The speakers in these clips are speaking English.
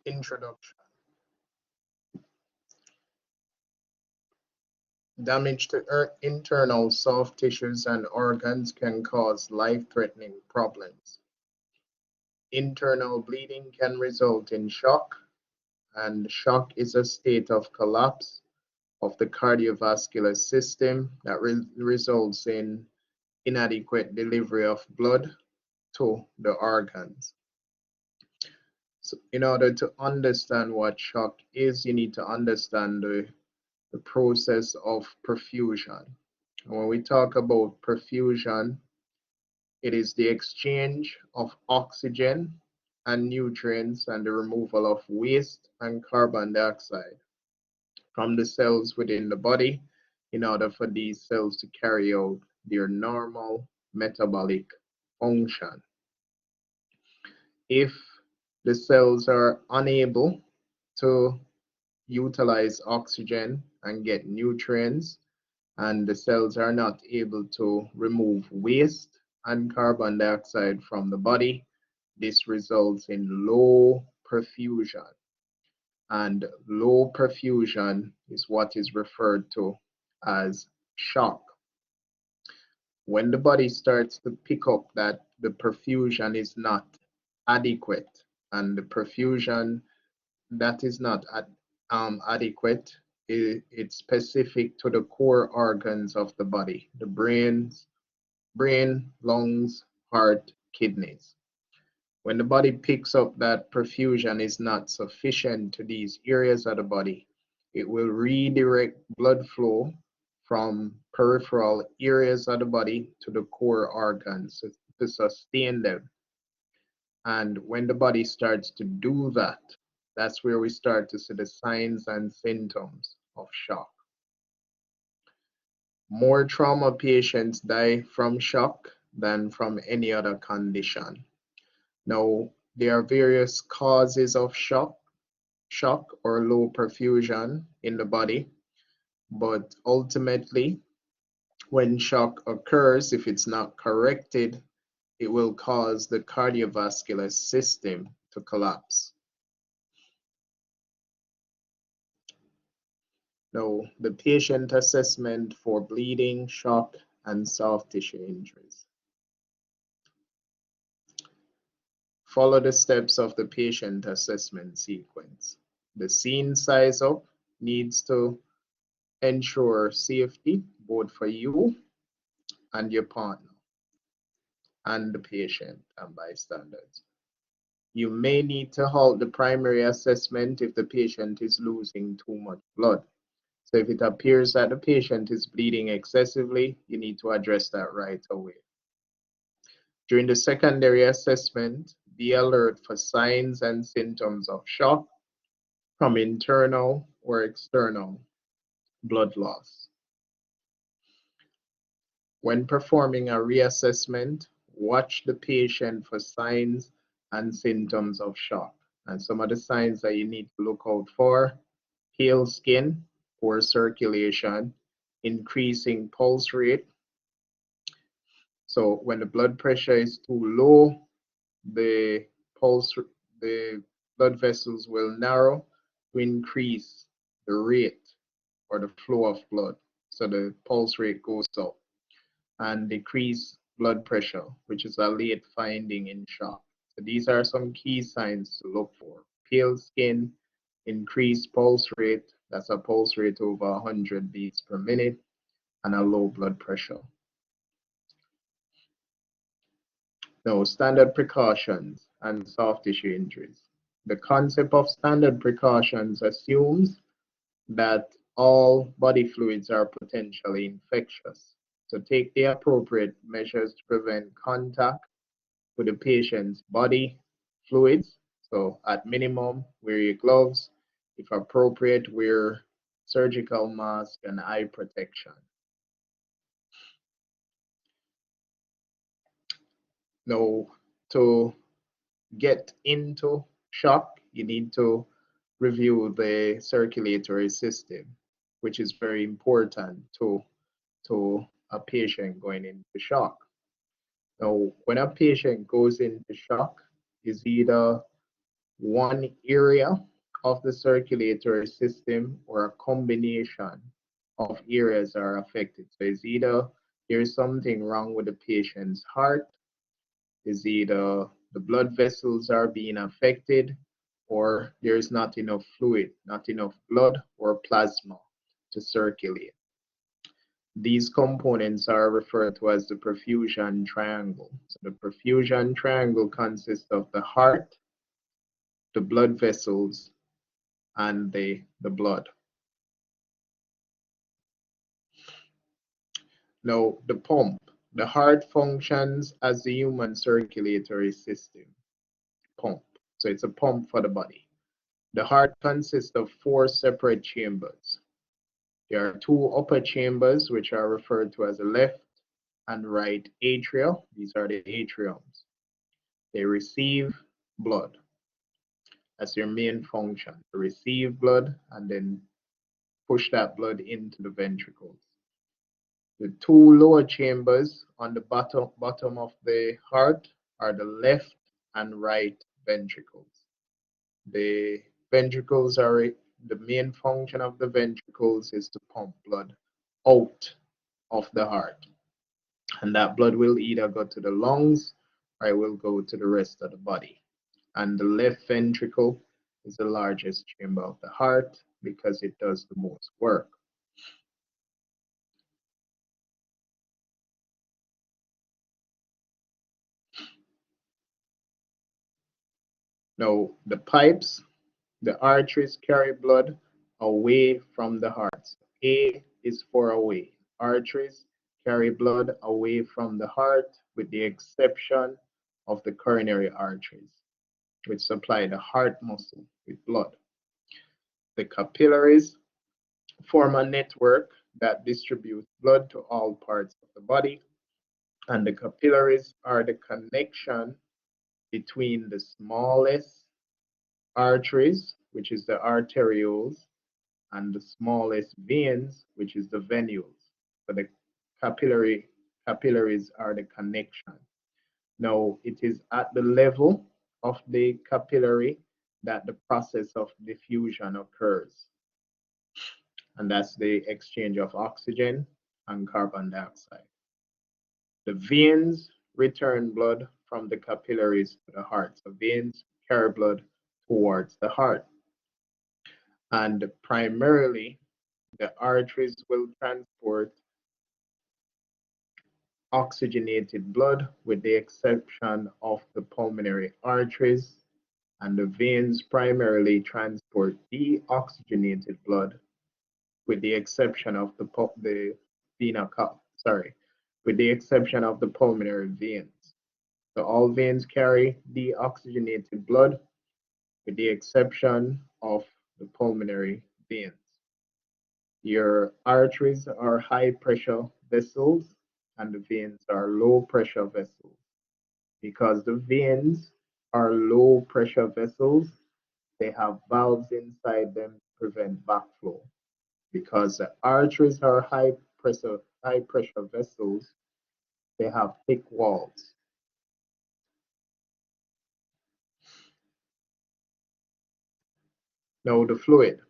Introduction. Damage to internal soft tissues and organs can cause life-threatening problems. Internal bleeding can result in shock, and shock is a state of collapse of the cardiovascular system that results in inadequate delivery of blood to the organs. So in order to understand what shock is, you need to understand the process of perfusion. And when we talk about perfusion, it is the exchange of oxygen and nutrients and the removal of waste and carbon dioxide from the cells within the body in order for these cells to carry out their normal metabolic function. If the cells are unable to utilize oxygen and get nutrients, and the cells are not able to remove waste and carbon dioxide from the body, this results in low perfusion. And low perfusion is what is referred to as shock. When the body starts to pick up that the perfusion is not adequate, and the perfusion that is not adequate, it's specific to the core organs of the body, the brain, lungs, heart, kidneys. When the body picks up that perfusion is not sufficient to these areas of the body, it will redirect blood flow from peripheral areas of the body to the core organs to sustain them. And when the body starts to do that, that's where we start to see the signs and symptoms of shock. More trauma patients die from shock than from any other condition. Now, there are various causes of shock or low perfusion in the body, but ultimately, when shock occurs, if it's not corrected, it will cause the cardiovascular system to collapse. Now, the patient assessment for bleeding, shock, and soft tissue injuries. Follow the steps of the patient assessment sequence. The scene size up needs to ensure safety both for you and your partner and the patient and bystanders. You may need to halt the primary assessment if the patient is losing too much blood. So if it appears that the patient is bleeding excessively, you need to address that right away. During the secondary assessment, be alert for signs and symptoms of shock from internal or external blood loss. When performing a reassessment, watch the patient for signs and symptoms of shock. And some of the signs that you need to look out for: pale skin, poor circulation, increasing pulse rate. So when the blood pressure is too low, the blood vessels will narrow to increase the rate or the flow of blood. So the pulse rate goes up, and decrease blood pressure, which is a late finding in shock. So these are some key signs to look for: pale skin, increased pulse rate, that's a pulse rate over 100 beats per minute, and a low blood pressure. Now, standard precautions and soft tissue injuries. The concept of standard precautions assumes that all body fluids are potentially infectious. So take the appropriate measures to prevent contact with the patient's body fluids. So at minimum, wear your gloves. If appropriate, wear surgical mask and eye protection. Now, to get into shock, you need to review the circulatory system, which is very important to a patient going into shock. Now, when a patient goes into shock, is either one area of the circulatory system or a combination of areas are affected. So it's either there's something wrong with the patient's heart, is either the blood vessels are being affected, or there's not enough fluid, not enough blood or plasma to circulate. These components are referred to as the perfusion triangle. So the perfusion triangle consists of the heart, the blood vessels, and the blood. Now, the pump. The heart functions as the human circulatory system pump. So it's a pump for the body. The heart consists of 4 separate chambers. There are 2 upper chambers, which are referred to as the left and right atria. These are the atriums. They receive blood. That's their main function, to receive blood and then push that blood into the ventricles. The 2 lower chambers on the bottom of the heart are the left and right ventricles. The ventricles are, the main function of the ventricles is to pump blood out of the heart. And that blood will either go to the lungs or it will go to the rest of the body. And the left ventricle is the largest chamber of the heart because it does the most work. Now, the pipes, the arteries carry blood away from the heart. A is for away. Arteries carry blood away from the heart with the exception of the coronary arteries, which supply the heart muscle with blood. The capillaries form a network that distributes blood to all parts of the body, and the capillaries are the connection between the smallest arteries, which is the arterioles, and the smallest veins, which is the venules. So the capillaries are the connection. Now, it is at the level of the capillary that the process of diffusion occurs. And that's the exchange of oxygen and carbon dioxide. The veins return blood from the capillaries to the heart. So veins carry blood towards the heart. And primarily, the arteries will transport oxygenated blood with the exception of the pulmonary arteries, and the veins primarily transport deoxygenated blood with the exception of the pulmonary veins. So all veins carry deoxygenated blood with the exception of the pulmonary veins. Your arteries are high pressure vessels and the veins are low pressure vessels. Because the veins are low pressure vessels, they have valves inside them to prevent backflow. Because the arteries are high pressure vessels, they have thick walls. Now the fluid.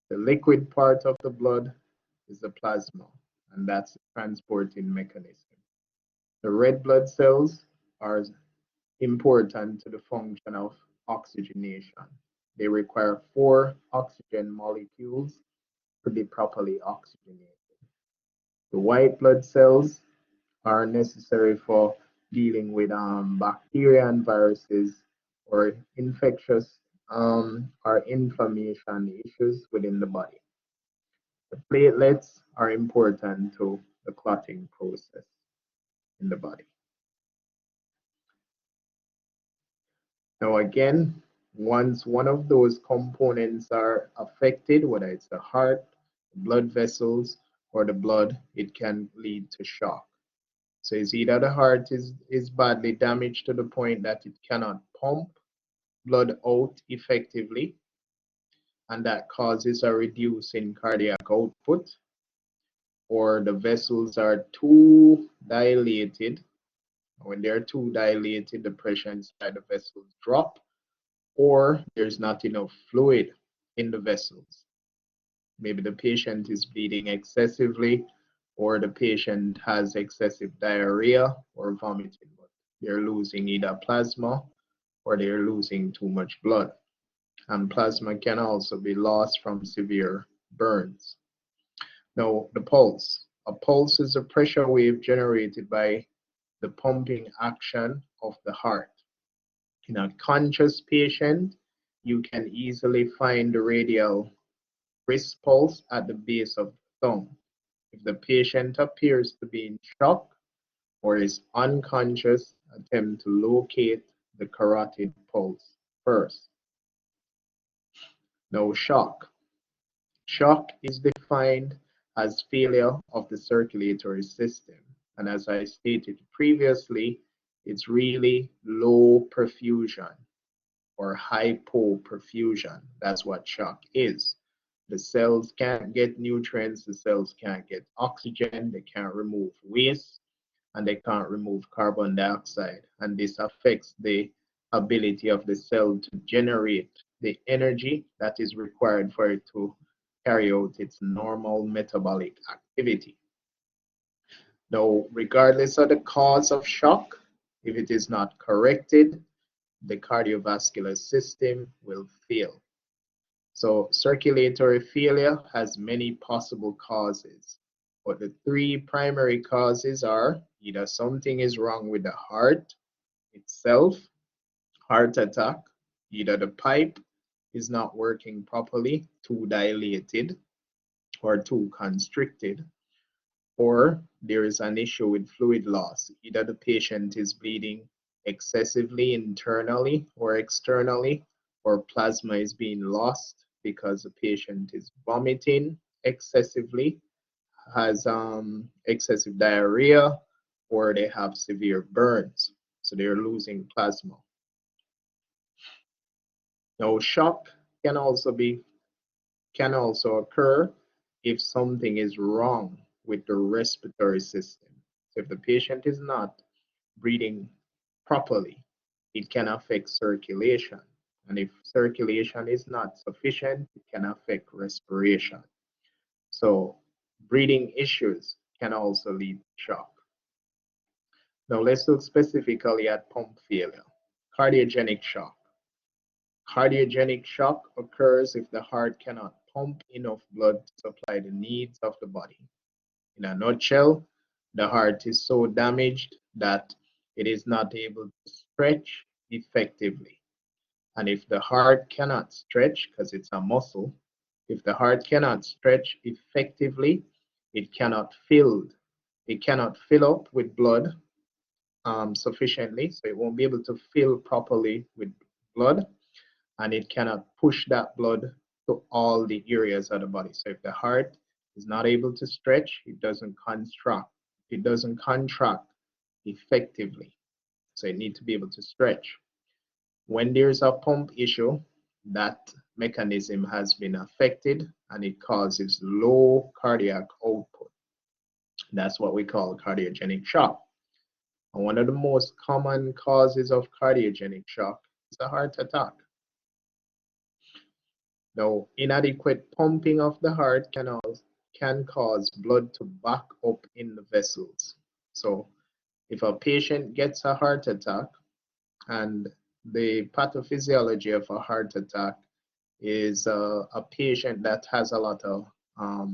The liquid part of the blood is the plasma, and that's the transporting mechanism. The red blood cells are important to the function of oxygenation. They require 4 oxygen molecules to be properly oxygenated. The white blood cells are necessary for dealing with bacteria and viruses or infectious or inflammation issues within the body. The platelets are important to the clotting process in the body. Now again, once one of those components are affected, whether it's the heart, the blood vessels, or the blood, it can lead to shock. So it's either the heart is badly damaged to the point that it cannot pump blood out effectively, and that causes a reduce in cardiac output, or the vessels are too dilated. When they're too dilated, the pressure inside the vessels drop, or there's not enough fluid in the vessels. Maybe the patient is bleeding excessively, or the patient has excessive diarrhea or vomiting, but they're losing either plasma or they're losing too much blood. And plasma can also be lost from severe burns. Now, the pulse. A pulse is a pressure wave generated by the pumping action of the heart. In a conscious patient, you can easily find the radial wrist pulse at the base of the thumb. If the patient appears to be in shock or is unconscious, attempt to locate the carotid pulse first. Now, shock. Shock is defined as failure of the circulatory system. And as I stated previously, it's really low perfusion or hypoperfusion. That's what shock is. The cells can't get nutrients, the cells can't get oxygen, they can't remove waste, and they can't remove carbon dioxide. And this affects the ability of the cell to generate the energy that is required for it to carry out its normal metabolic activity. Now, regardless of the cause of shock, if it is not corrected, the cardiovascular system will fail. So circulatory failure has many possible causes, but the three primary causes are either something is wrong with the heart itself, heart attack, either the pipe is not working properly, too dilated or too constricted, or there is an issue with fluid loss. Either the patient is bleeding excessively internally or externally, or plasma is being lost because the patient is vomiting excessively, has excessive diarrhea, or they have severe burns, so they're losing plasma. Now, shock can also occur if something is wrong with the respiratory system. So if the patient is not breathing properly, it can affect circulation. And if circulation is not sufficient, it can affect respiration. So breathing issues can also lead to shock. Now let's look specifically at pump failure. Cardiogenic shock. Cardiogenic shock occurs if the heart cannot pump enough blood to supply the needs of the body. In a nutshell, the heart is so damaged that it is not able to stretch effectively. And if the heart cannot stretch, because it's a muscle, if the heart cannot stretch effectively, it cannot fill up with blood sufficiently, so it won't be able to fill properly with blood, and it cannot push that blood to all the areas of the body. So if the heart is not able to stretch, it doesn't contract effectively. So it needs to be able to stretch. When there's a pump issue, that mechanism has been affected and it causes low cardiac output. That's what we call cardiogenic shock. And one of the most common causes of cardiogenic shock is a heart attack. Now, inadequate pumping of the heart can cause blood to back up in the vessels. So if a patient gets a heart attack, and the pathophysiology of a heart attack is a patient that has a lot of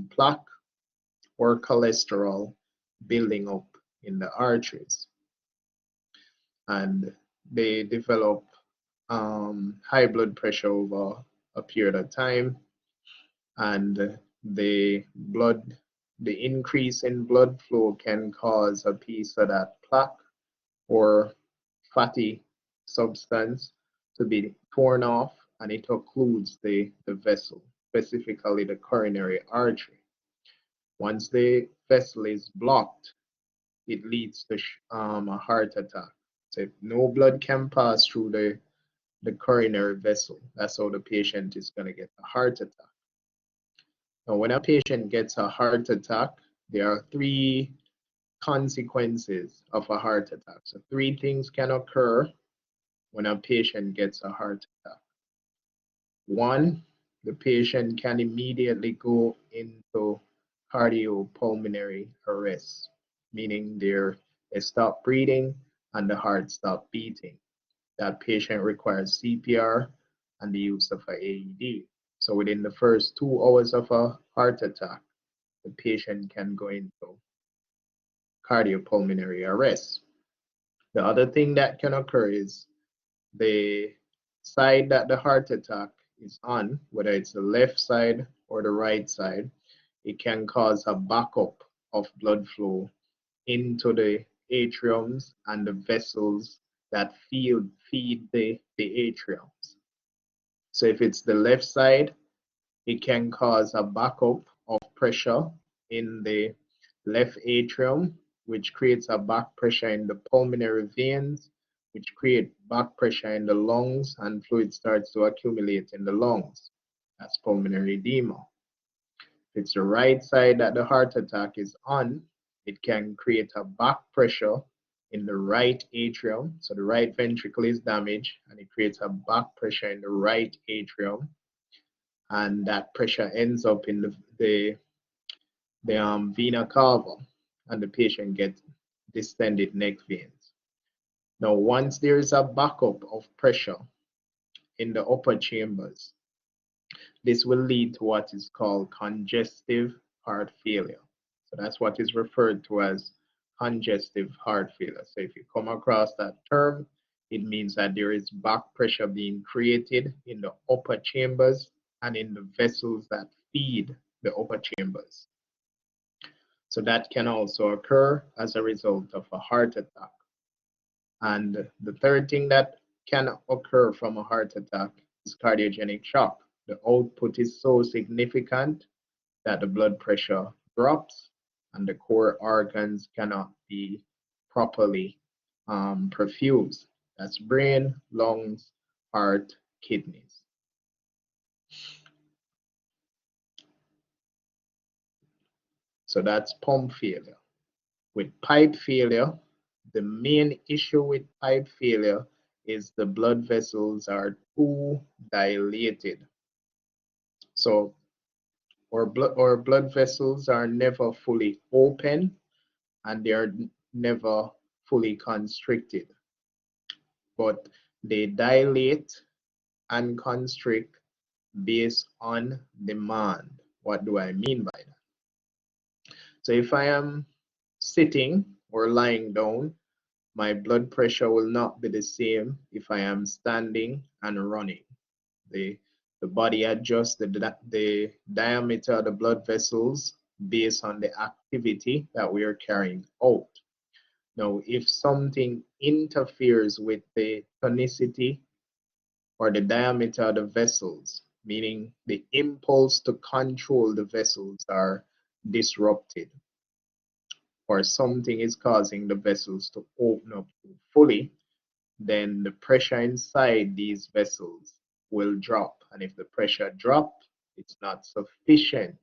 plaque or cholesterol building up in the arteries, and they develop high blood pressure over a period of time, and the increase in blood flow can cause a piece of that plaque or fatty substance to be torn off, and it occludes the vessel, specifically the coronary artery. Once the vessel is blocked, it leads to a heart attack. So if no blood can pass through the coronary vessel, that's how the patient is going to get a heart attack. Now, when a patient gets a heart attack, there are three consequences of a heart attack. So three things can occur when a patient gets a heart attack. One, the patient can immediately go into cardiopulmonary arrest, meaning they stop breathing and the heart stop beating. That patient requires CPR and the use of an AED. So within the first 2 hours of a heart attack, the patient can go into cardiopulmonary arrest. The other thing that can occur is the side that the heart attack is on, whether it's the left side or the right side, it can cause a backup of blood flow into the atriums and the vessels that feed the atriums. So if it's the left side, it can cause a backup of pressure in the left atrium, which creates a back pressure in the pulmonary veins, which create back pressure in the lungs, and fluid starts to accumulate in the lungs. That's pulmonary edema. If it's the right side that the heart attack is on, it can create a back pressure in the right atrium. So the right ventricle is damaged and it creates a back pressure in the right atrium. And that pressure ends up in the vena cava, and the patient gets distended neck veins. Now, once there is a backup of pressure in the upper chambers, this will lead to what is called congestive heart failure. So that's what is referred to as congestive heart failure. So if you come across that term, it means that there is back pressure being created in the upper chambers and in the vessels that feed the upper chambers. So that can also occur as a result of a heart attack. And the third thing that can occur from a heart attack is cardiogenic shock. The output is so significant that the blood pressure drops and the core organs cannot be properly perfused. That's brain, lungs, heart, kidneys. So that's pump failure. With pipe failure, the main issue with pipe failure is the blood vessels are too dilated. So our blood vessels are never fully open and they are never fully constricted, but they dilate and constrict based on demand. What do I mean by that? So if I am sitting or lying down, my blood pressure will not be the same if I am standing and running. The body adjusts the diameter of the blood vessels based on the activity that we are carrying out. Now, if something interferes with the tonicity or the diameter of the vessels, meaning the impulse to control the vessels are disrupted, or something is causing the vessels to open up fully, then the pressure inside these vessels will drop. And if the pressure drops, it's not sufficient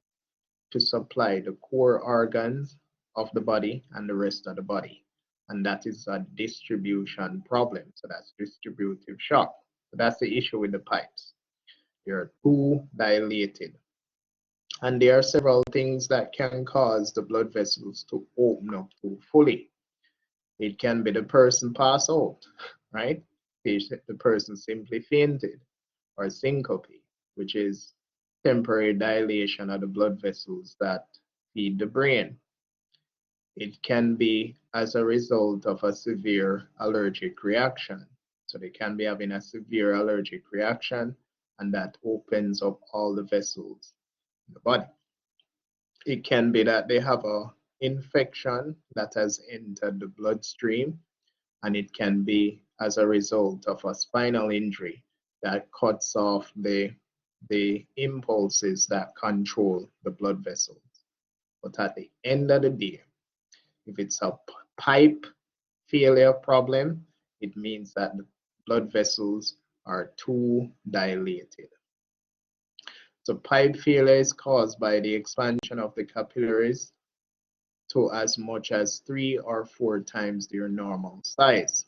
to supply the core organs of the body and the rest of the body. And that is a distribution problem. So that's distributive shock. So that's the issue with the pipes. They're too dilated. And there are several things that can cause the blood vessels to open up too fully. It can be the person pass out, right? The person simply fainted, or syncope, which is temporary dilation of the blood vessels that feed the brain. It can be as a result of a severe allergic reaction. So they can be having a severe allergic reaction, and that opens up all the vessels in the body. It can be that they have an infection that has entered the bloodstream, and it can be as a result of a spinal injury that cuts off the impulses that control the blood vessels. But at the end of the day, If it's a pipe failure problem, it means that the blood vessels are too dilated. So pipe failure is caused by the expansion of the capillaries to as much as 3 or 4 times their normal size.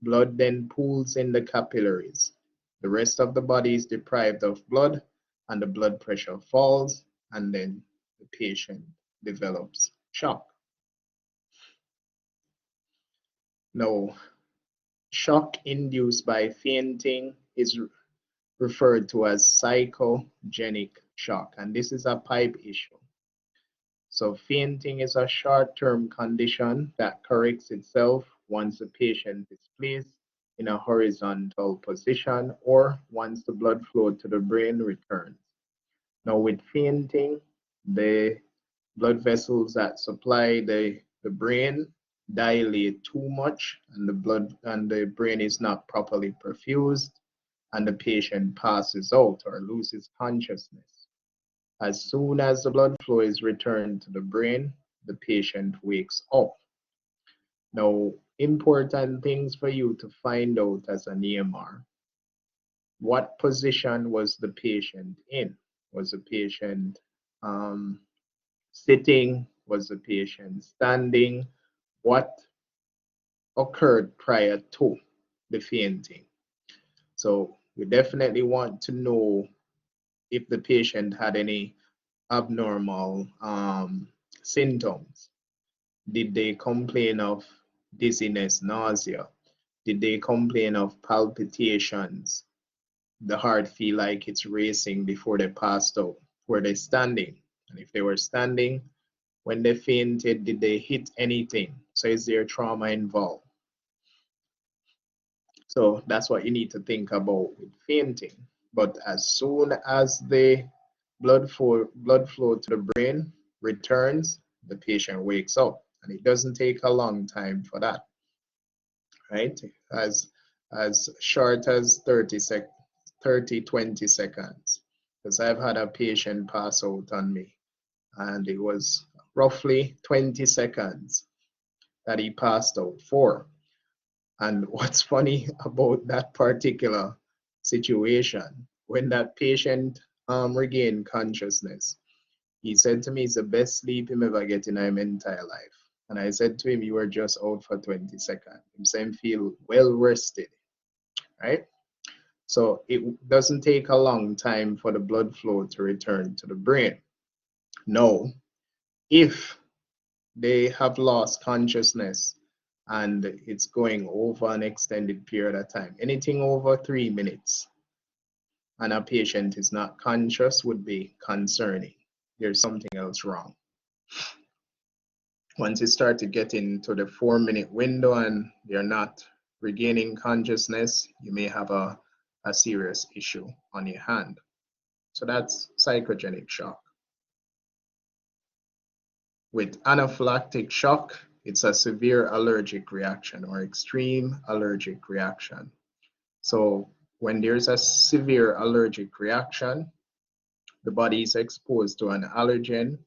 Blood then pools in the capillaries. The rest of the body is deprived of blood and the blood pressure falls, and then the patient develops shock. Now, shock induced by fainting is referred to as psychogenic shock, and this is a pipe issue. So fainting is a short-term condition that corrects itself once the patient is placed in a horizontal position or once the blood flow to the brain returns. Now with fainting, the blood vessels that supply the brain dilate too much, and the brain is not properly perfused, and the patient passes out or loses consciousness. As soon as the blood flow is returned to the brain, the patient wakes up. Now, important things for you to find out as an EMR. What position was the patient in? Was the patient sitting? Was the patient standing? What occurred prior to the fainting? So we definitely want to know if the patient had any abnormal symptoms. Did they complain of dizziness, nausea? Did they complain of palpitations? The heart feel like it's racing before they passed out? Were they standing? And if they were standing, when they fainted, did they hit anything? So is there trauma involved? So that's what you need to think about with fainting. But as soon as the blood flow to the brain returns, the patient wakes up, and it doesn't take a long time for that, right? As short as 20 seconds, because I've had a patient pass out on me, and it was roughly 20 seconds that he passed out for. And what's funny about that particular situation, when that patient regained consciousness, he said to me, it's the best sleep him ever get in his entire life. And I said to him, you were just out for 20 seconds. He said, feel well rested, right? So it doesn't take a long time for the blood flow to return to the brain. No, if they have lost consciousness and it's going over an extended period of time, anything over 3 minutes, and a patient is not conscious would be concerning. There's something else wrong. Once you start to get into the 4-minute window and they're not regaining consciousness, you may have a serious issue on your hand. So that's psychogenic shock. With anaphylactic shock, it's a severe allergic reaction or extreme allergic reaction. So when there's a severe allergic reaction, the body is exposed to an allergen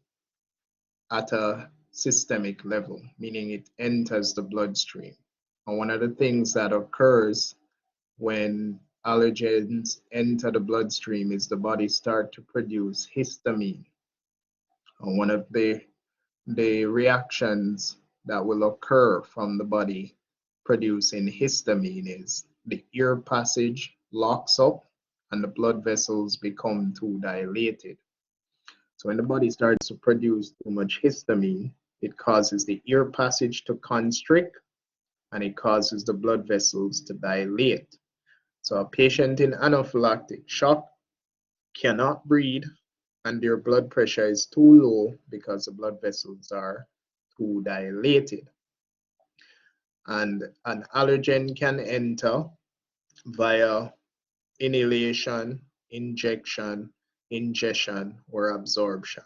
at a systemic level, meaning it enters the bloodstream. And one of the things that occurs when allergens enter the bloodstream is the body starts to produce histamine. And one of the reactions that will occur from the body producing histamine is the ear passage locks up and the blood vessels become too dilated. So when the body starts to produce too much histamine, it causes the ear passage to constrict and it causes the blood vessels to dilate. So a patient in anaphylactic shock cannot breathe and their blood pressure is too low because the blood vessels are too dilated. And an allergen can enter via inhalation, injection, ingestion, or absorption.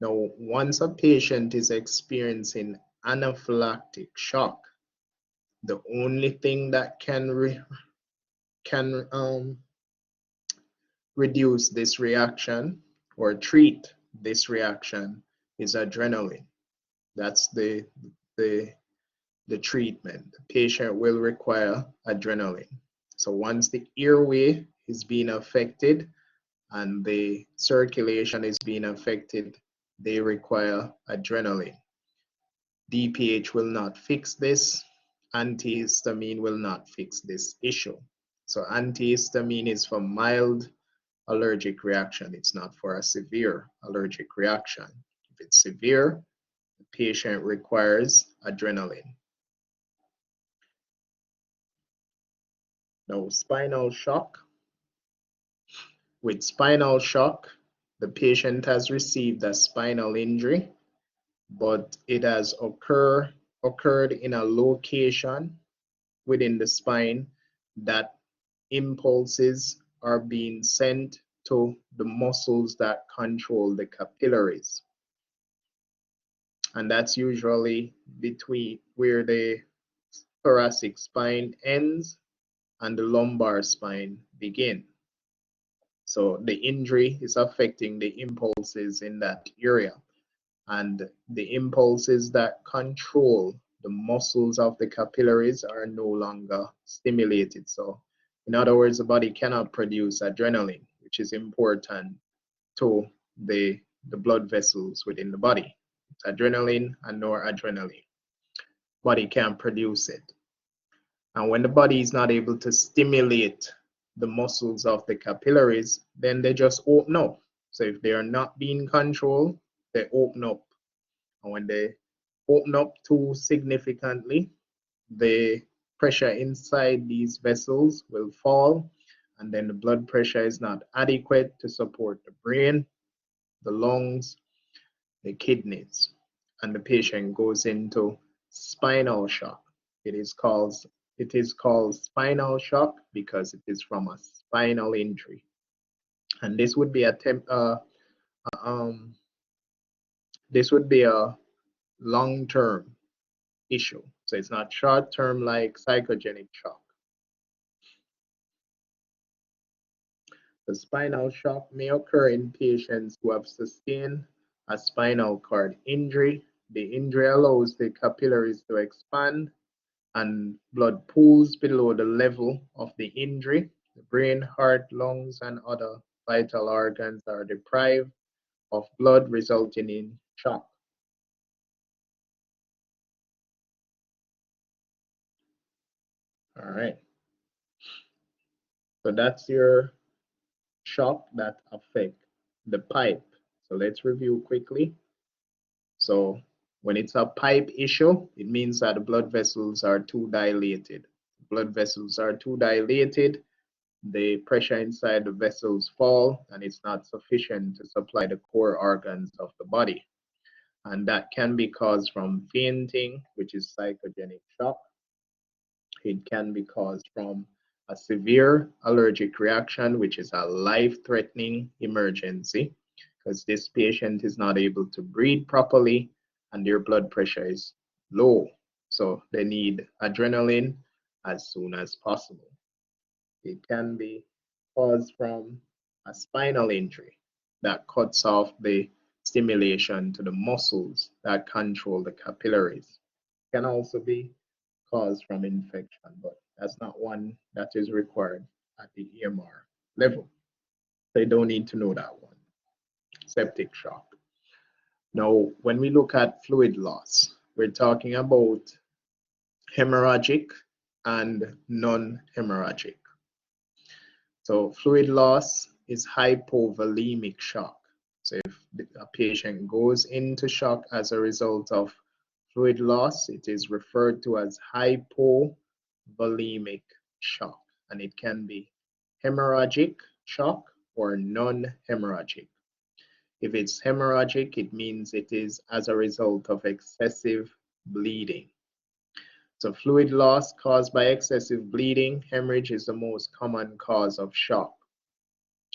Now, once a patient is experiencing anaphylactic shock, the only thing that can reduce this reaction or treat this reaction is adrenaline. That's the treatment. The patient will require adrenaline. So once the airway is being affected and the circulation is being affected, they require adrenaline. DPH will not fix this. Antihistamine will not fix this issue. So antihistamine is for mild allergic reaction. It's not for a severe allergic reaction. If it's severe, the patient requires adrenaline. Now, spinal shock. With spinal shock, the patient has received a spinal injury, but it has occurred in a location within the spine that impulses are being sent to the muscles that control the capillaries. And that's usually between where the thoracic spine ends and the lumbar spine begin. So the injury is affecting the impulses in that area, and the impulses that control the muscles of the capillaries are no longer stimulated. So in other words, the body cannot produce adrenaline, which is important to the blood vessels within the body. It's adrenaline and noradrenaline. Body can't produce it. And when the body is not able to stimulate the muscles of the capillaries, then they just open up. So if they are not being controlled, they open up. And when they open up too significantly, the pressure inside these vessels will fall, and then the blood pressure is not adequate to support the brain, the lungs, the kidneys, and the patient goes into spinal shock. It is called spinal shock because it is from a spinal injury, and this would be a long-term issue. So it's not short-term like psychogenic shock. The spinal shock may occur in patients who have sustained a spinal cord injury. The injury allows the capillaries to expand and blood pools below the level of the injury. The brain, heart, lungs, and other vital organs are deprived of blood, resulting in shock. All right. So that's your shock that affect the pipe. So let's review quickly. So when it's a pipe issue, it means that the blood vessels are too dilated. Blood vessels are too dilated, the pressure inside the vessels fall, and it's not sufficient to supply the core organs of the body. And that can be caused from fainting, which is psychogenic shock. It can be caused from a severe allergic reaction, which is a life-threatening emergency, because this patient is not able to breathe properly and their blood pressure is low. So they need adrenaline as soon as possible. It can be caused from a spinal injury that cuts off the stimulation to the muscles that control the capillaries. It can also be caused from infection, but that's not one that is required at the EMR level. They don't need to know that one. Septic shock. Now, when we look at fluid loss, we're talking about hemorrhagic and non-hemorrhagic. So fluid loss is hypovolemic shock. So if a patient goes into shock as a result of fluid loss, it is referred to as hypovolemic shock, and it can be hemorrhagic shock or non-hemorrhagic. If it's hemorrhagic, it means it is as a result of excessive bleeding. So fluid loss caused by excessive bleeding, hemorrhage is the most common cause of shock.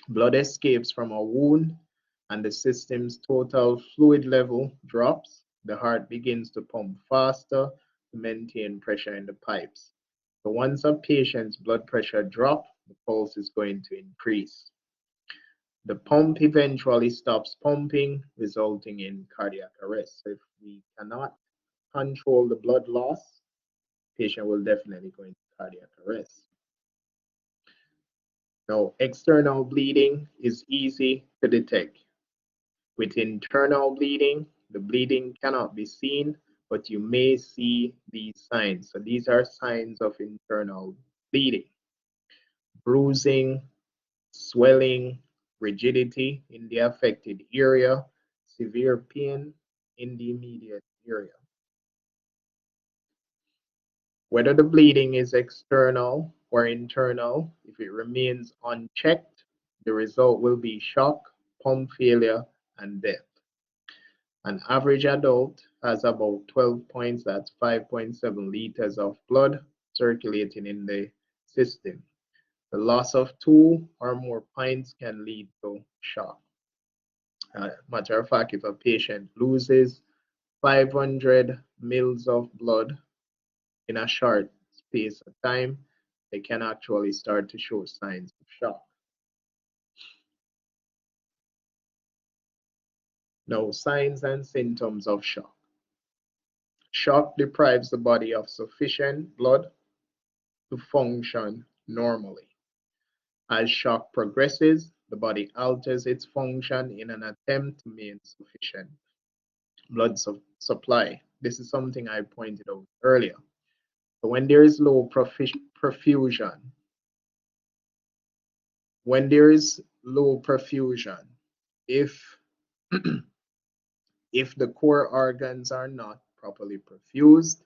Blood escapes from a wound and the system's total fluid level drops. The heart begins to pump faster to maintain pressure in the pipes. So once a patient's blood pressure drops, the pulse is going to increase. The pump eventually stops pumping, resulting in cardiac arrest. So if we cannot control the blood loss, patient will definitely go into cardiac arrest. Now, external bleeding is easy to detect. With internal bleeding, the bleeding cannot be seen, but you may see these signs. So these are signs of internal bleeding: bruising, swelling, rigidity in the affected area, severe pain in the immediate area. Whether the bleeding is external or internal, if it remains unchecked, the result will be shock, pump failure, and death. An average adult has about 12 points, that's 5.7 liters of blood circulating in the system. The loss of 2 or more pints can lead to shock. Matter of fact, if a patient loses 500 mils of blood in a short space of time, they can actually start to show signs of shock. Now, signs and symptoms of shock. Shock deprives the body of sufficient blood to function normally. As shock progresses, the body alters its function in an attempt to maintain sufficient blood supply. This is something I pointed out earlier. So when there is low perfusion, if if the core organs are not properly perfused,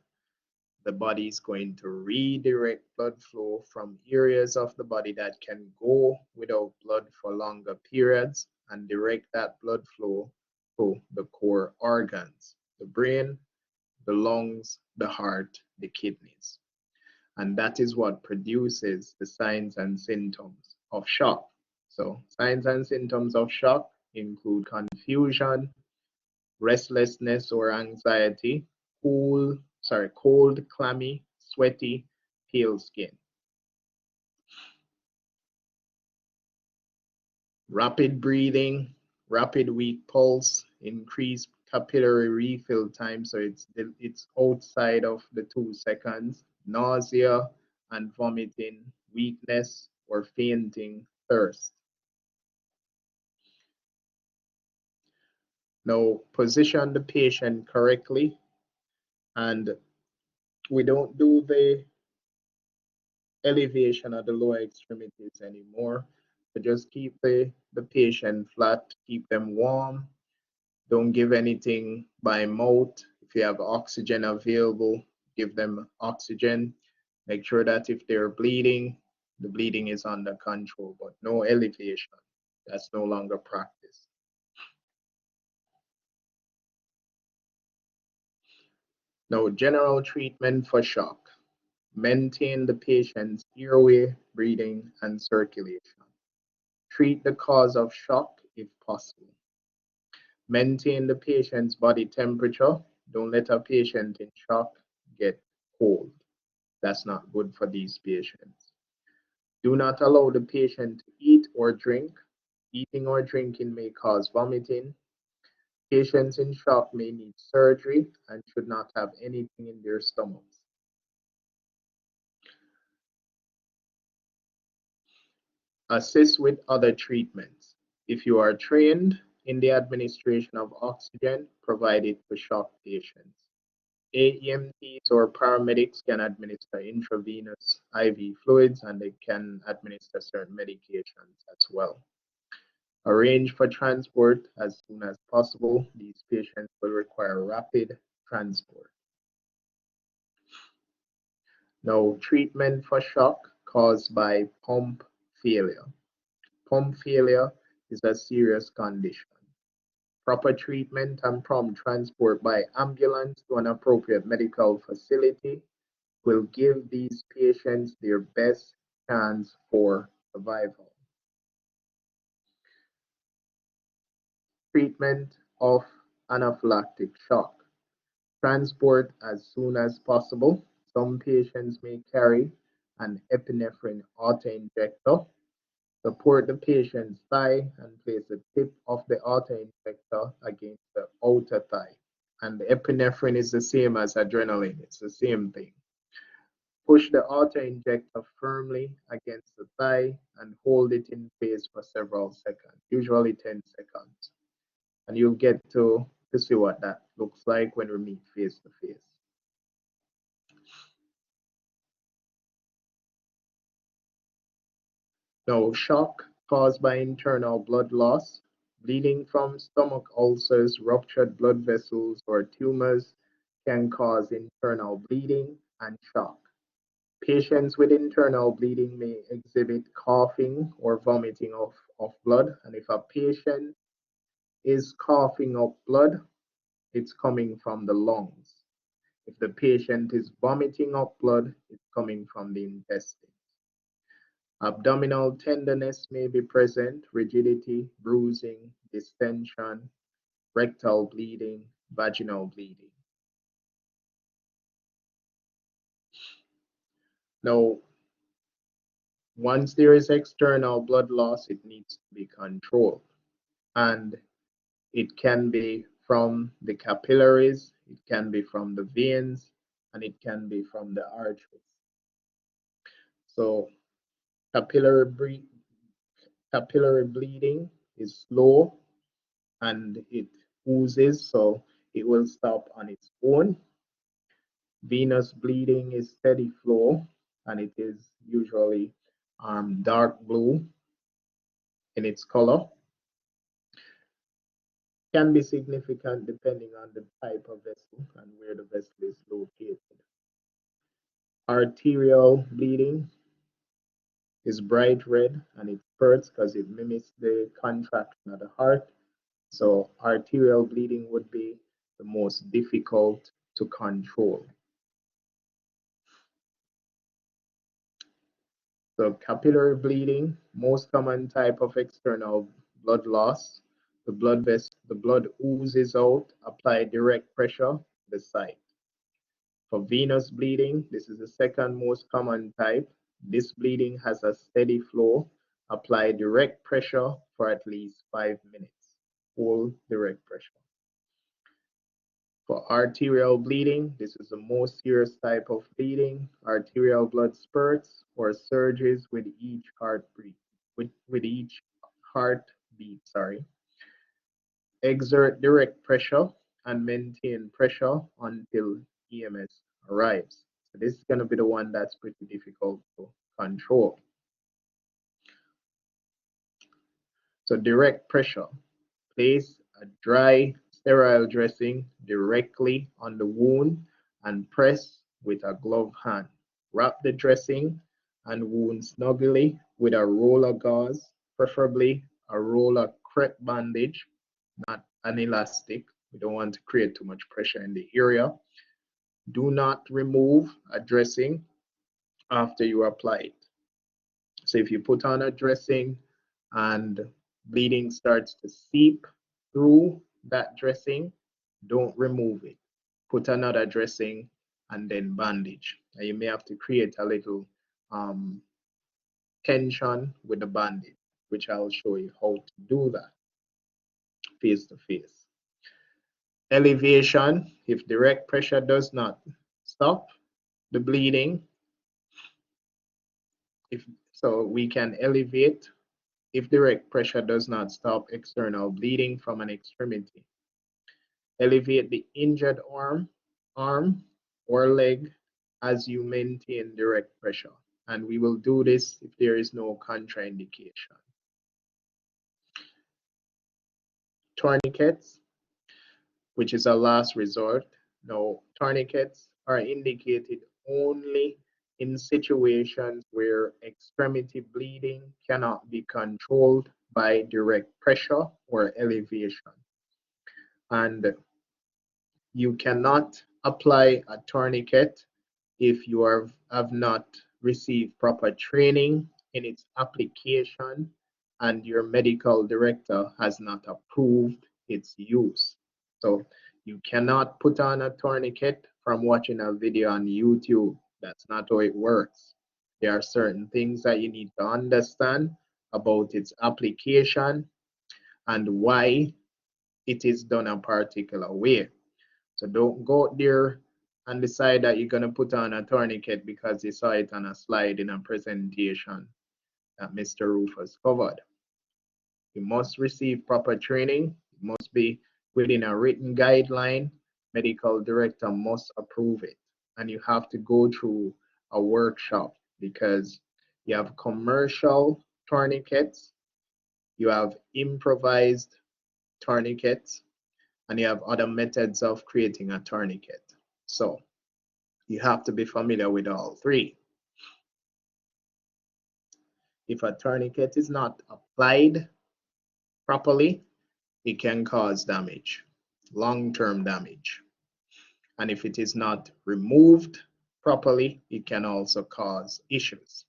the body is going to redirect blood flow from areas of the body that can go without blood for longer periods and direct that blood flow to the core organs: the brain, the lungs, the heart, the kidneys. And that is what produces the signs and symptoms of shock. So signs and symptoms of shock include confusion, restlessness or anxiety, cold, clammy, sweaty, pale skin. Rapid breathing, rapid weak pulse, increased capillary refill time, so it's outside of the 2 seconds, nausea and vomiting, weakness or fainting, thirst. Now, position the patient correctly, and we don't do the elevation of the lower extremities anymore. So just keep the patient flat, keep them warm. Don't give anything by mouth. If you have oxygen available, give them oxygen. Make sure that if they're bleeding, the bleeding is under control, but no elevation. That's no longer practice. Now, general treatment for shock. Maintain the patient's airway, breathing, and circulation. Treat the cause of shock if possible. Maintain the patient's body temperature. Don't let a patient in shock get cold. That's not good for these patients. Do not allow the patient to eat or drink. Eating or drinking may cause vomiting. Patients in shock may need surgery and should not have anything in their stomachs. Assist with other treatments. If you are trained in the administration of oxygen, provide it to shock patients. AEMTs or paramedics can administer intravenous IV fluids, and they can administer certain medications as well. Arrange for transport as soon as possible. These patients will require rapid transport. Now, treatment for shock caused by pump failure. Pump failure is a serious condition. Proper treatment and prompt transport by ambulance to an appropriate medical facility will give these patients their best chance for survival. Treatment of anaphylactic shock. Transport as soon as possible. Some patients may carry an epinephrine auto-injector. Support the patient's thigh and place the tip of the auto-injector against the outer thigh. And epinephrine is the same as adrenaline. It's the same thing. Push the auto-injector firmly against the thigh and hold it in place for several seconds, usually 10 seconds. And you'll get to see what that looks like when we meet face to face. Now, shock caused by internal blood loss, bleeding from stomach ulcers, ruptured blood vessels, or tumors can cause internal bleeding and shock. Patients with internal bleeding may exhibit coughing or vomiting of blood, and if a patient is coughing up blood, it's coming from the lungs. If the patient is vomiting up blood, it's coming from the intestines. Abdominal tenderness may be present, rigidity, bruising, distension, rectal bleeding, vaginal bleeding. Now, once there is external blood loss, it needs to be controlled. And it can be from the capillaries, it can be from the veins, and it can be from the arteries. So capillary bleeding is slow and it oozes, so it will stop on its own. Venous bleeding is steady flow, and it is usually dark blue in its color. Can be significant depending on the type of vessel and where the vessel is located. Arterial bleeding is bright red and it spurts because it mimics the contraction of the heart. So arterial bleeding would be the most difficult to control. So capillary bleeding, most common type of external blood loss. The blood oozes out, apply direct pressure to the site. For venous bleeding, this is the second most common type. This bleeding has a steady flow. Apply direct pressure for at least 5 minutes. Hold direct pressure. For arterial bleeding, this is the most serious type of bleeding. Arterial blood spurts or surges with each heartbeat. Exert direct pressure and maintain pressure until EMS arrives. So this is going to be the one that's pretty difficult to control. So direct pressure. Place a dry, sterile dressing directly on the wound and press with a gloved hand. Wrap the dressing and wound snugly with a roller gauze, preferably a roller crepe bandage, not an elastic. We don't want to create too much pressure in the area. Do not remove a dressing after you apply it. So if you put on a dressing and bleeding starts to seep through that dressing, don't remove it. Put another dressing and then bandage. Now you may have to create a little tension with the bandage, which I'll show you how to do that face to face. Elevation, if direct pressure does not stop the bleeding, so we can elevate if direct pressure does not stop external bleeding from an extremity. Elevate the injured arm or leg as you maintain direct pressure. And we will do this if there is no contraindication. Tourniquets, which is a last resort. Now, tourniquets are indicated only in situations where extremity bleeding cannot be controlled by direct pressure or elevation. And you cannot apply a tourniquet if you have not received proper training in its application and your medical director has not approved its use. So you cannot put on a tourniquet from watching a video on YouTube. That's not how it works. There are certain things that you need to understand about its application and why it is done a particular way. So don't go there and decide that you're going to put on a tourniquet because you saw it on a slide in a presentation that Mr. Rufus covered. You must receive proper training. It must be within a written guideline. Medical director must approve it. And you have to go through a workshop because you have commercial tourniquets, you have improvised tourniquets, and you have other methods of creating a tourniquet. So you have to be familiar with all three. If a tourniquet is not applied properly, it can cause damage, long-term damage. And if it is not removed properly, it can also cause issues.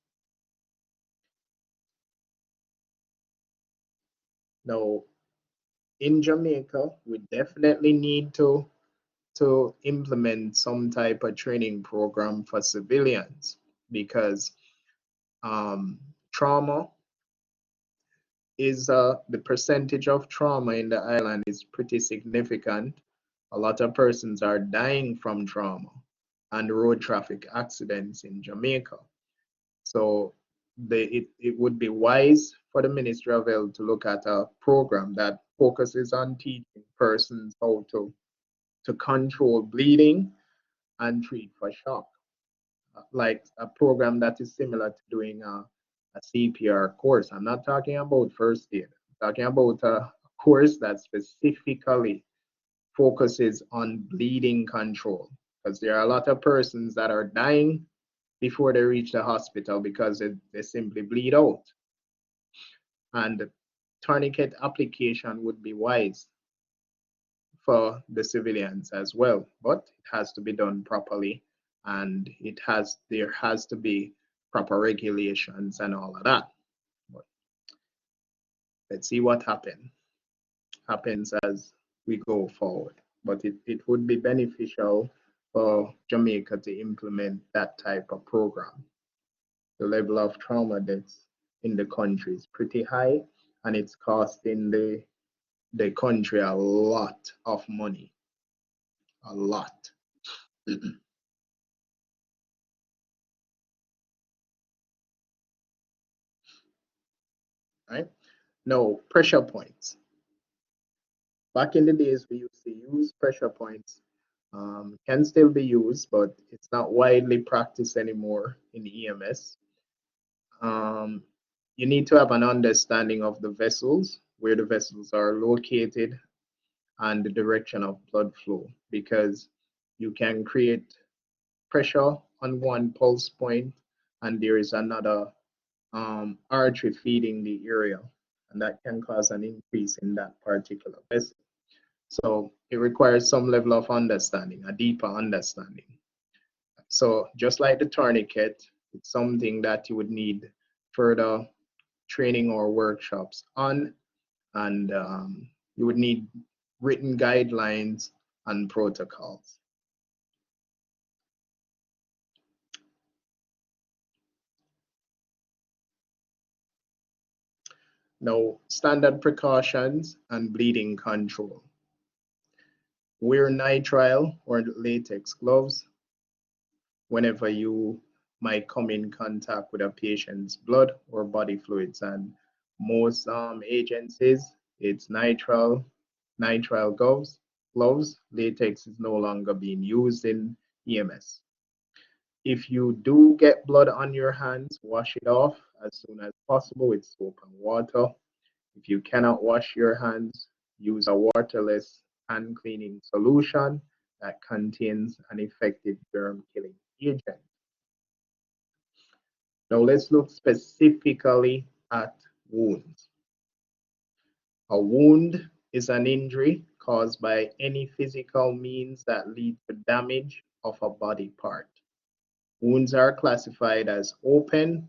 Now, in Jamaica, we definitely need to implement some type of training program for civilians because trauma is the percentage of trauma in the island is pretty significant. A lot of persons are dying from trauma and road traffic accidents in Jamaica. So it would be wise for the Ministry of Health to look at a program that focuses on teaching persons how to control bleeding and treat for shock. Like a program that is similar to doing a CPR course. I'm not talking about first aid. I'm talking about a course that specifically focuses on bleeding control, because there are a lot of persons that are dying before they reach the hospital because they simply bleed out. And tourniquet application would be wise for the civilians as well, but it has to be done properly, and there has to be proper regulations and all of that. But let's see what happens as we go forward. But it would be beneficial for Jamaica to implement that type of program. The level of trauma deaths in the country is pretty high, and it's costing the country a lot of money. A lot. Right? Now, pressure points. Back in the days, we used to use pressure points. Can still be used, but it's not widely practiced anymore in EMS. You need to have an understanding of the vessels, where the vessels are located, and the direction of blood flow, because you can create pressure on one pulse point and there is another artery feeding the area, and that can cause an increase in that particular vessel. So it requires some level of understanding, a deeper understanding. So just like the tourniquet, it's something that you would need further training or workshops on, and you would need written guidelines and protocols. Now, standard precautions and bleeding control. Wear nitrile or latex gloves whenever you might come in contact with a patient's blood or body fluids, and most agencies, it's nitrile gloves. Latex is no longer being used in EMS. If you do get blood on your hands, wash it off as soon as possible with soap and water. If you cannot wash your hands, use a waterless hand cleaning solution that contains an effective germ killing agent. Now let's look specifically at wounds. A wound is an injury caused by any physical means that lead to damage of a body part. Wounds are classified as open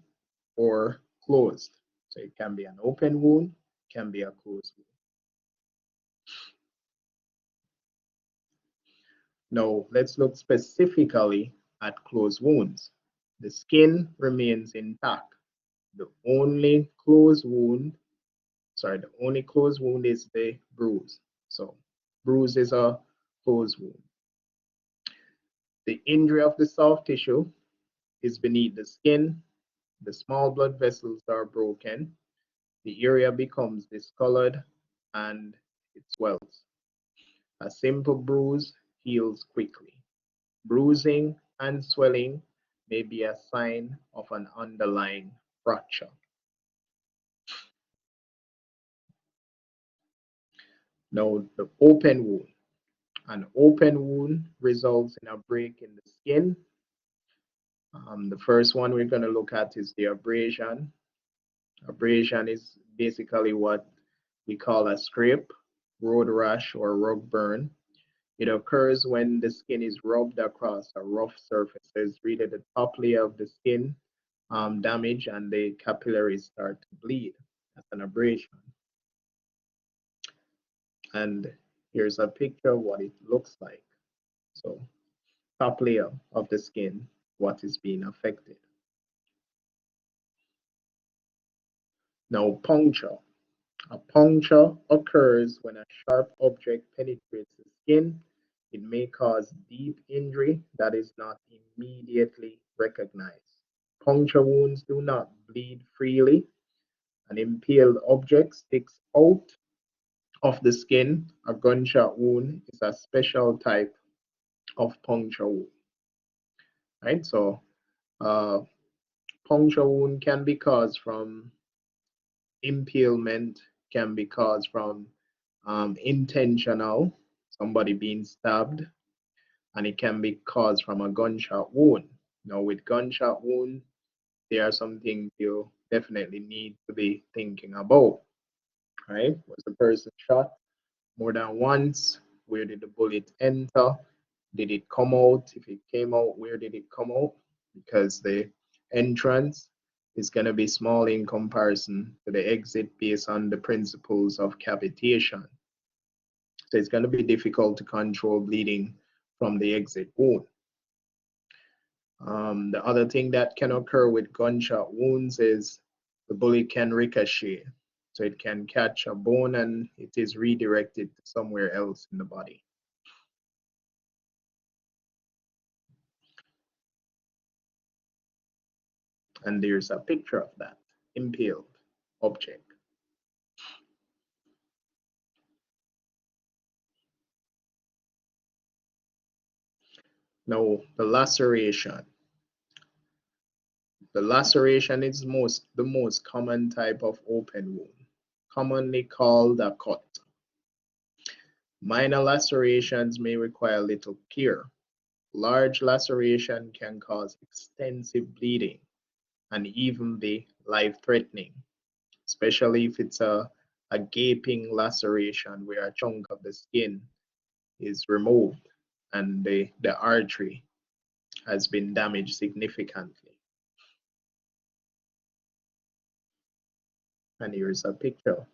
or closed. So it can be an open wound, can be a closed wound. Now let's look specifically at closed wounds. The skin remains intact. The only closed wound is the bruise. So bruise is a closed wound. The injury of the soft tissue is beneath the skin. The small blood vessels are broken. The area becomes discolored and it swells. A simple bruise heals quickly. Bruising and swelling may be a sign of an underlying fracture. Now, the open wound. An open wound results in a break in the skin. The first one we're going to look at is the abrasion. Abrasion is basically what we call a scrape, road rash, or rug burn. It occurs when the skin is rubbed across a rough surface. So it's really the top layer of the skin damage and the capillaries start to bleed. That's an abrasion. And here's a picture of what it looks like. So top layer of the skin, what is being affected. Now puncture. A puncture occurs when a sharp object penetrates the skin. It may cause deep injury that is not immediately recognized. Puncture wounds do not bleed freely. An impaled object sticks out of the skin. A gunshot wound is a special type of puncture wound. Right? So puncture wound can be caused from impalement, can be caused from intentional, somebody being stabbed, and it can be caused from a gunshot wound. Now, with gunshot wound, there are some things you definitely need to be thinking about. Right? Was the person shot more than once? Where did the bullet enter? Did it come out? If it came out, where did it come out? Because the entrance is going to be small in comparison to the exit based on the principles of cavitation. So it's going to be difficult to control bleeding from the exit wound. The other thing that can occur with gunshot wounds is the bullet can ricochet. So it can catch a bone and it is redirected to somewhere else in the body. And there's a picture of that impaled object. Now, the laceration. The laceration is the most common type of open wound, commonly called a cut. Minor lacerations may require little care. Large laceration can cause extensive bleeding and even be life-threatening, especially if it's a gaping laceration where a chunk of the skin is removed and the artery has been damaged significantly. And here's a picture.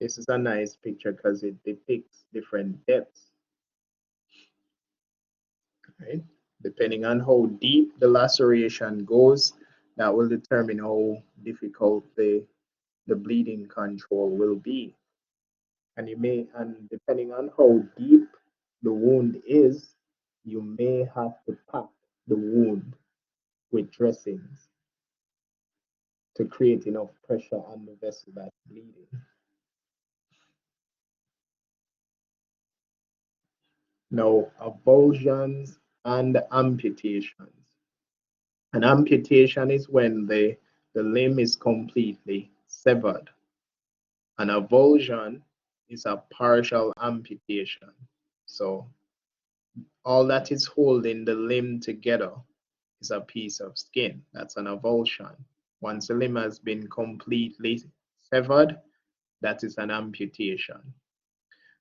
This is a nice picture because it depicts different depths. Right? Depending on how deep the laceration goes, that will determine how difficult the bleeding control will be. And depending on how deep the wound is, you may have to pack the wound with dressings to create enough pressure on the vessel that's bleeding. Now, avulsions and amputations. An amputation is when the limb is completely severed. An avulsion is a partial amputation. So all that is holding the limb together is a piece of skin. That's an avulsion. Once the limb has been completely severed, that is an amputation.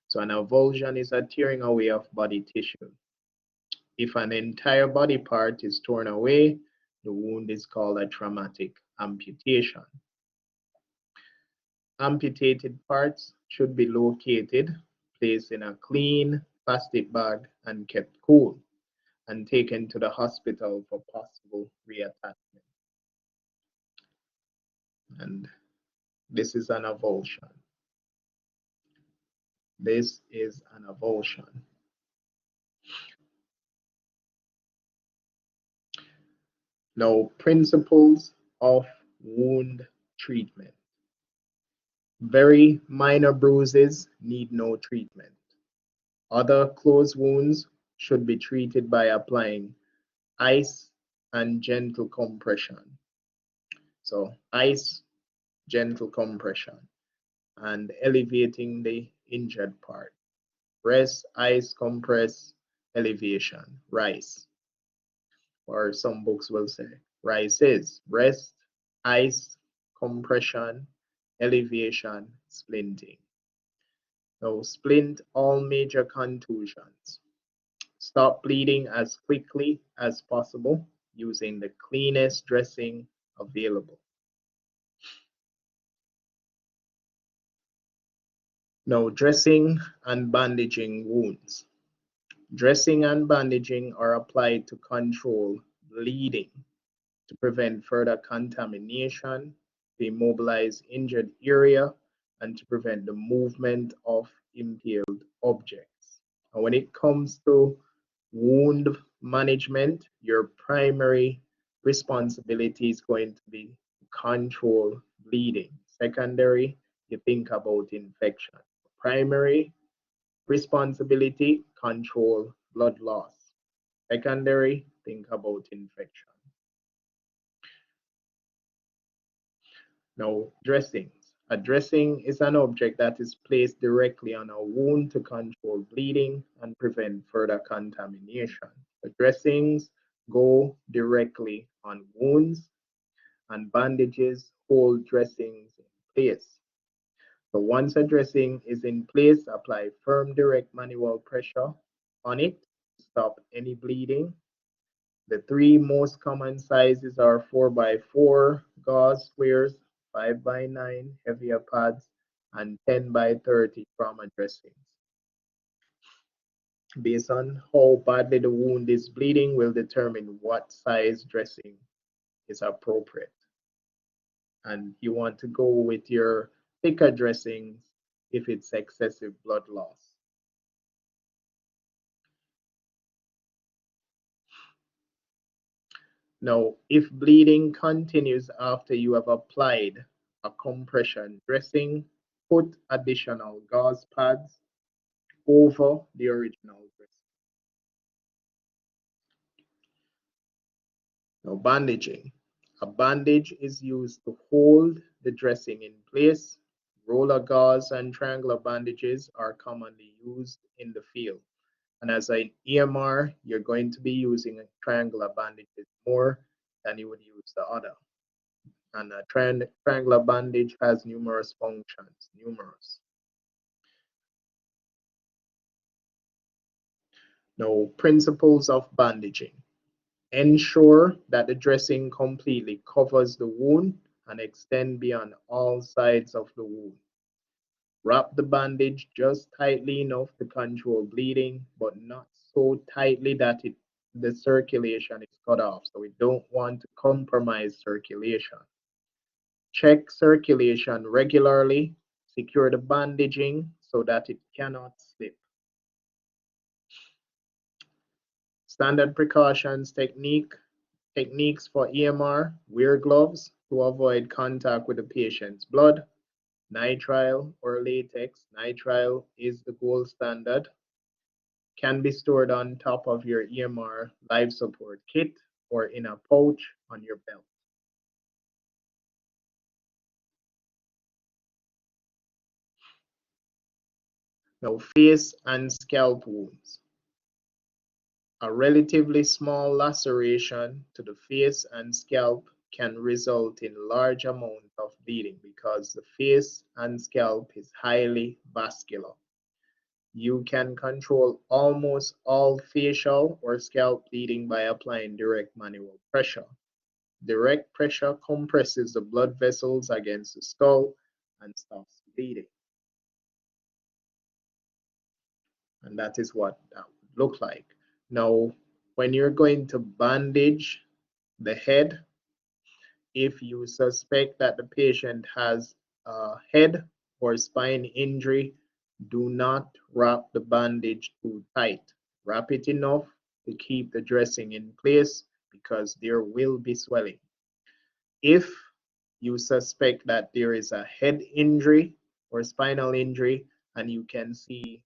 So an avulsion is a tearing away of body tissue. If an entire body part is torn away, the wound is called a traumatic amputation. Amputated parts should be located, placed in a clean plastic bag and kept cool, and taken to the hospital for possible reattachment. And this is an avulsion. This is an avulsion. Now, principles of wound treatment. Very minor bruises need no treatment. Other closed wounds should be treated by applying ice and gentle compression. So ice, gentle compression, and elevating the injured part. Rest, ice, compress, elevation, RICE. Or some books will say RICE is rest, ice, compression, elevation, splinting. Now, splint all major contusions. Stop bleeding as quickly as possible using the cleanest dressing available. Now, dressing and bandaging wounds. Dressing and bandaging are applied to control bleeding, to prevent further contamination, to immobilize injured area, and to prevent the movement of impaled objects. And when it comes to wound management, your primary responsibility is going to be control bleeding. Secondary, you think about infection. Primary responsibility, control blood loss. Secondary, think about infection. Now, dressings. A dressing is an object that is placed directly on a wound to control bleeding and prevent further contamination. The dressings go directly on wounds, and bandages hold dressings in place. So once a dressing is in place, apply firm direct manual pressure on it to stop any bleeding. The three most common sizes are 4x4 gauze squares, 5x9 heavier pads, and 10x30 trauma dressings. Based on how badly the wound is bleeding will determine what size dressing is appropriate. And you want to go with your thicker dressings if it's excessive blood loss. Now, if bleeding continues after you have applied a compression dressing, put additional gauze pads over the original dressing. Now, bandaging. A bandage is used to hold the dressing in place. Roller gauze and triangular bandages are commonly used in the field. And as an EMR, you're going to be using triangular bandages more than you would use the other. And a triangular bandage has numerous functions, numerous. Now, principles of bandaging. Ensure that the dressing completely covers the wound and extend beyond all sides of the wound. Wrap the bandage just tightly enough to control bleeding, but not so tightly that the circulation is cut off. So we don't want to compromise circulation. Check circulation regularly. Secure the bandaging so that it cannot slip. Standard precautions techniques for EMR: wear gloves to avoid contact with the patient's blood. Nitrile or latex. Nitrile is the gold standard. Can be stored on top of your EMR life support kit or in a pouch on your belt. Now, face and scalp wounds. A relatively small laceration to the face and scalp can result in large amounts of bleeding because the face and scalp is highly vascular. You can control almost all facial or scalp bleeding by applying direct manual pressure. Direct pressure compresses the blood vessels against the skull and stops bleeding. And that is what that would look like. Now, when you're going to bandage the head, if you suspect that the patient has a head or spine injury, do not wrap the bandage too tight. Wrap it enough to keep the dressing in place because there will be swelling. If you suspect that there is a head injury or spinal injury and you can see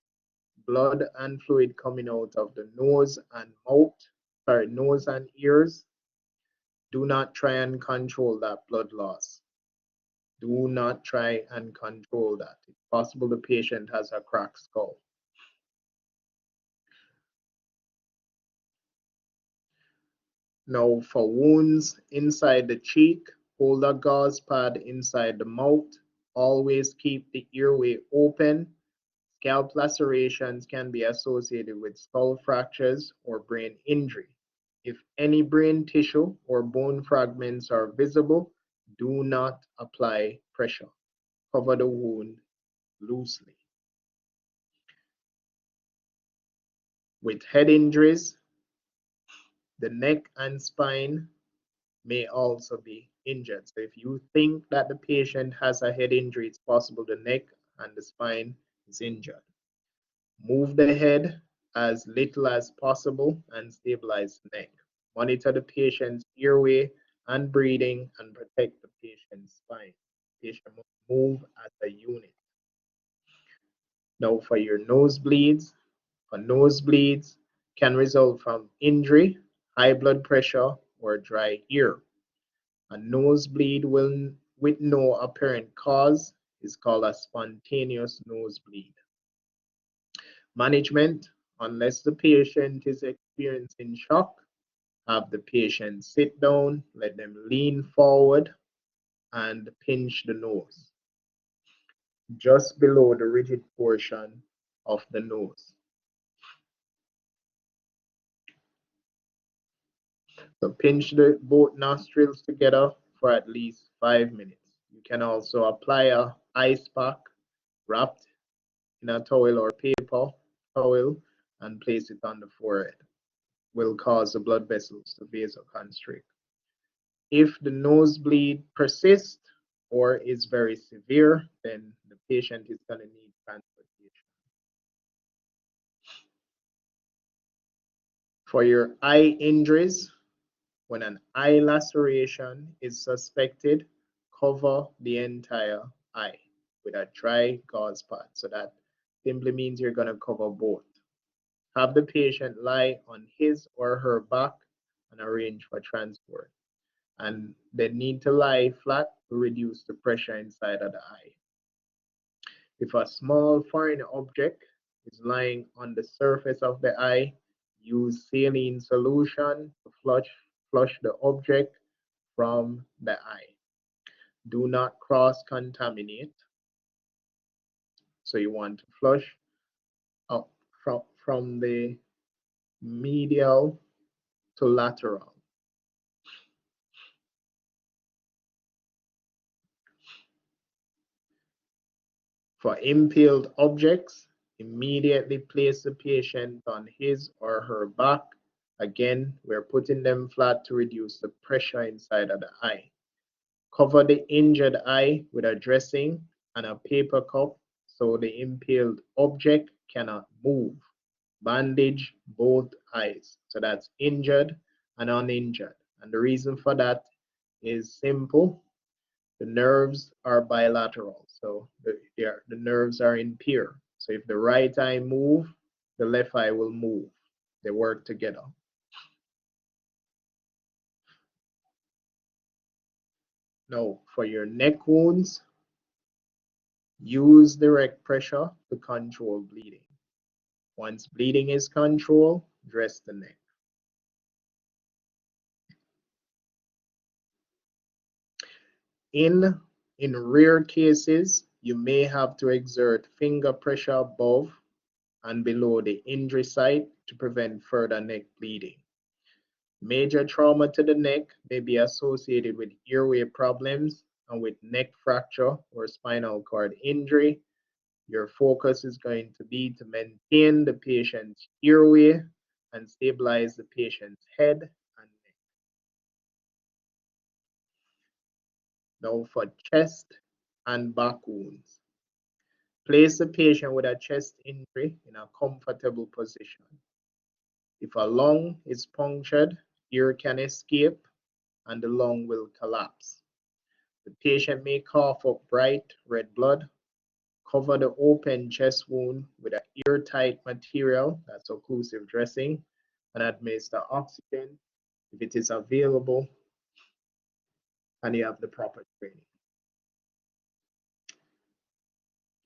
blood and fluid coming out of the nose and nose and ears, do not try and control that blood loss. Do not try and control that. It's possible the patient has a cracked skull. Now for wounds inside the cheek, hold a gauze pad inside the mouth. Always keep the airway open. Scalp lacerations can be associated with skull fractures or brain injury. If any brain tissue or bone fragments are visible, do not apply pressure. Cover the wound loosely. With head injuries, the neck and spine may also be injured. So if you think that the patient has a head injury, it's possible the neck and the spine is injured. Move the head as little as possible and stabilize the neck. Monitor the patient's airway and breathing and protect the patient's spine. The patient must move as a unit. Now for your nosebleeds, nosebleeds can result from injury, high blood pressure, or dry ear. A nosebleed with no apparent cause is called a spontaneous nosebleed. Management, unless the patient is experiencing shock, have the patient sit down, let them lean forward, and pinch the nose, just below the rigid portion of the nose. So pinch both nostrils together for at least 5 minutes. You can also apply a ice pack wrapped in a towel or paper towel and place it on the forehead. Will cause the blood vessels to vasoconstrict. If the nosebleed persists or is very severe, then the patient is going to need transportation. For your eye injuries, when an eye laceration is suspected, cover the entire eye with a dry gauze pad. So that simply means you're going to cover both. Have the patient lie on his or her back and arrange for transport. And they need to lie flat to reduce the pressure inside of the eye. If a small foreign object is lying on the surface of the eye, use saline solution to flush the object from the eye. Do not cross-contaminate. So you want to flush up from the medial to lateral. For impaled objects, immediately place the patient on his or her back. Again, we're putting them flat to reduce the pressure inside of the eye. Cover the injured eye with a dressing and a paper cup so the impaled object cannot move. Bandage both eyes. So that's injured and uninjured. And the reason for that is simple. The nerves are bilateral, so the nerves are in pair. So if the right eye moves, the left eye will move. They work together. Now, for your neck wounds, use direct pressure to control bleeding. Once bleeding is controlled, dress the neck. In rare cases, you may have to exert finger pressure above and below the injury site to prevent further neck bleeding. Major trauma to the neck may be associated with airway problems and with neck fracture or spinal cord injury. Your focus is going to be to maintain the patient's airway and stabilize the patient's head and neck. Now for chest and back wounds. Place the patient with a chest injury in a comfortable position. If a lung is punctured, air can escape and the lung will collapse. The patient may cough up bright red blood. Cover the open chest wound with an airtight material, that's occlusive dressing, and administer oxygen if it is available and you have the proper training.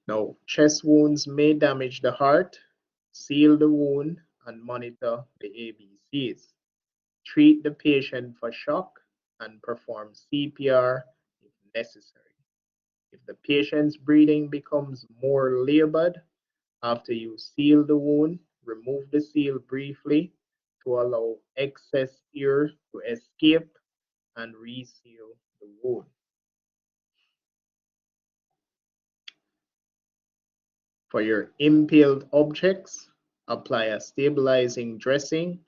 Now, chest wounds may damage the heart. Seal the wound and monitor the ABCs. Treat the patient for shock and perform CPR if necessary. If the patient's breathing becomes more labored after you seal the wound, remove the seal briefly to allow excess air to escape and reseal the wound. For your impaled objects, apply a stabilizing dressing.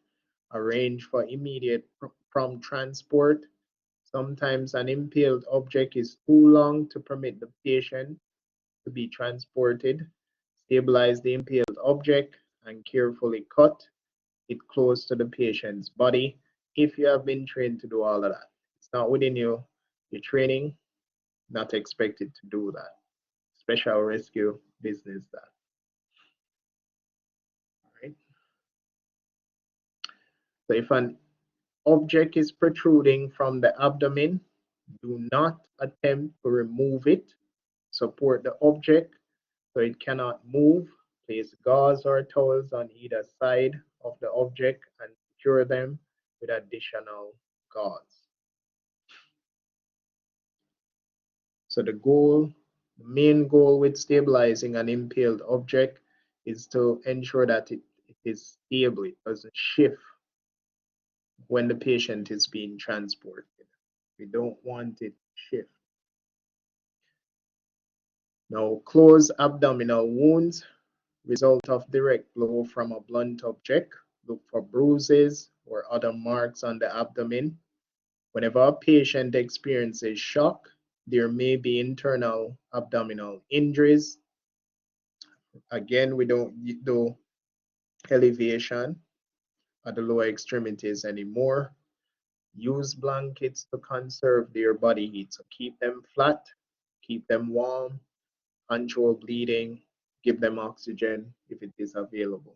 Arrange for immediate prompt transport. Sometimes an impaled object is too long to permit the patient to be transported. Stabilize the impaled object and carefully cut it close to the patient's body if you have been trained to do all of that. It's not within your training, not expected to do that. Special rescue business that. All right. So if an object is protruding from the abdomen, do not attempt to remove it. Support the object so it cannot move. Place gauze or towels on either side of the object and secure them with additional gauze. So the main goal with stabilizing an impaled object is to ensure that it is stable, it doesn't shift when the patient is being transported. We don't want it to shift. Now, closed abdominal wounds, result of direct blow from a blunt object. Look for bruises or other marks on the abdomen. Whenever a patient experiences shock, there may be internal abdominal injuries. Again, we don't do elevation at the lower extremities anymore. Use blankets to conserve their body heat. So keep them flat, keep them warm, control bleeding, give them oxygen if it is available.